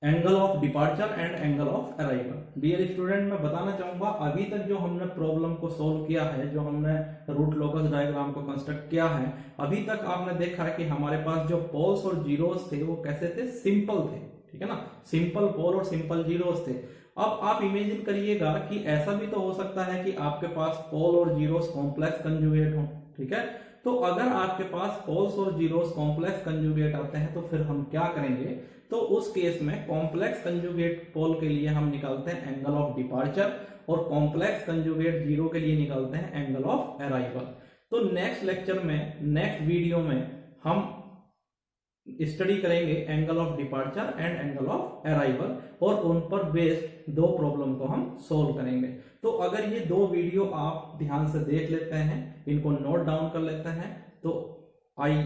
angle of departure and angle of arrival. Dear student, मैं बताना चाहूंगा अभी तक जो हमने प्रॉब्लम को सोल्व किया है, जो हमने रूट लोकस डायग्राम को कंस्ट्रक्ट किया है, अभी तक आपने देखा है कि हमारे पास जो पोल्स और जीरोस थे वो कैसे थे, सिंपल थे। ठीक है ना, सिंपल पोल और सिंपल जीरोस थे। अब आप इमेजिन करिएगा कि ऐसा भी तो हो सकता है कि आपके पास पोल और जीरोस कॉम्प्लेक्स कंजुगेट हो। ठीक है, तो अगर आपके पास पोल्स और जीरोस कॉम्प्लेक्स कंजुगेट आते हैं तो फिर हम क्या करेंगे, तो उस केस में कॉम्प्लेक्स कंजुगेट पोल के लिए हम निकालते हैं एंगल ऑफ डिपार्चर, और कॉम्प्लेक्स कंजुगेट जीरो के लिए निकालते हैं एंगल ऑफ अराइवल। तो नेक्स्ट लेक्चर में, नेक्स्ट वीडियो में हम स्टडी करेंगे angle of departure and angle of arrival, और उन पर बेस्ड 2 प्रॉब्लम को हम सोल्व करेंगे। तो अगर ये 2 वीडियो आप ध्यान से देख लेते हैं, इनको नोट डाउन कर लेते हैं, तो I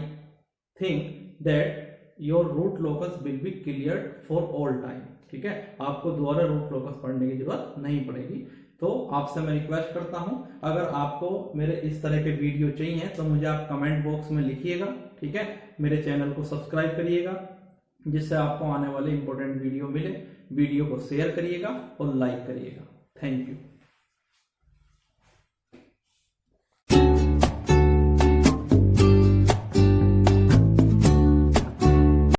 think that your root locus will be cleared for all time. ठीक है, आपको दोबारा रूट लोकस पढ़ने की जरूरत नहीं पड़ेगी। तो आपसे मैं रिक्वेस्ट करता हूं, अगर आपको मेरे इस तरह के वीडियो चाहिए तो मुझे आप कमेंट बॉक्स में लिखिएगा। ठीक है, मेरे चैनल को सब्सक्राइब करिएगा जिससे आपको आने वाले इंपॉर्टेंट वीडियो मिले। वीडियो को शेयर करिएगा और लाइक करिएगा। Thank you.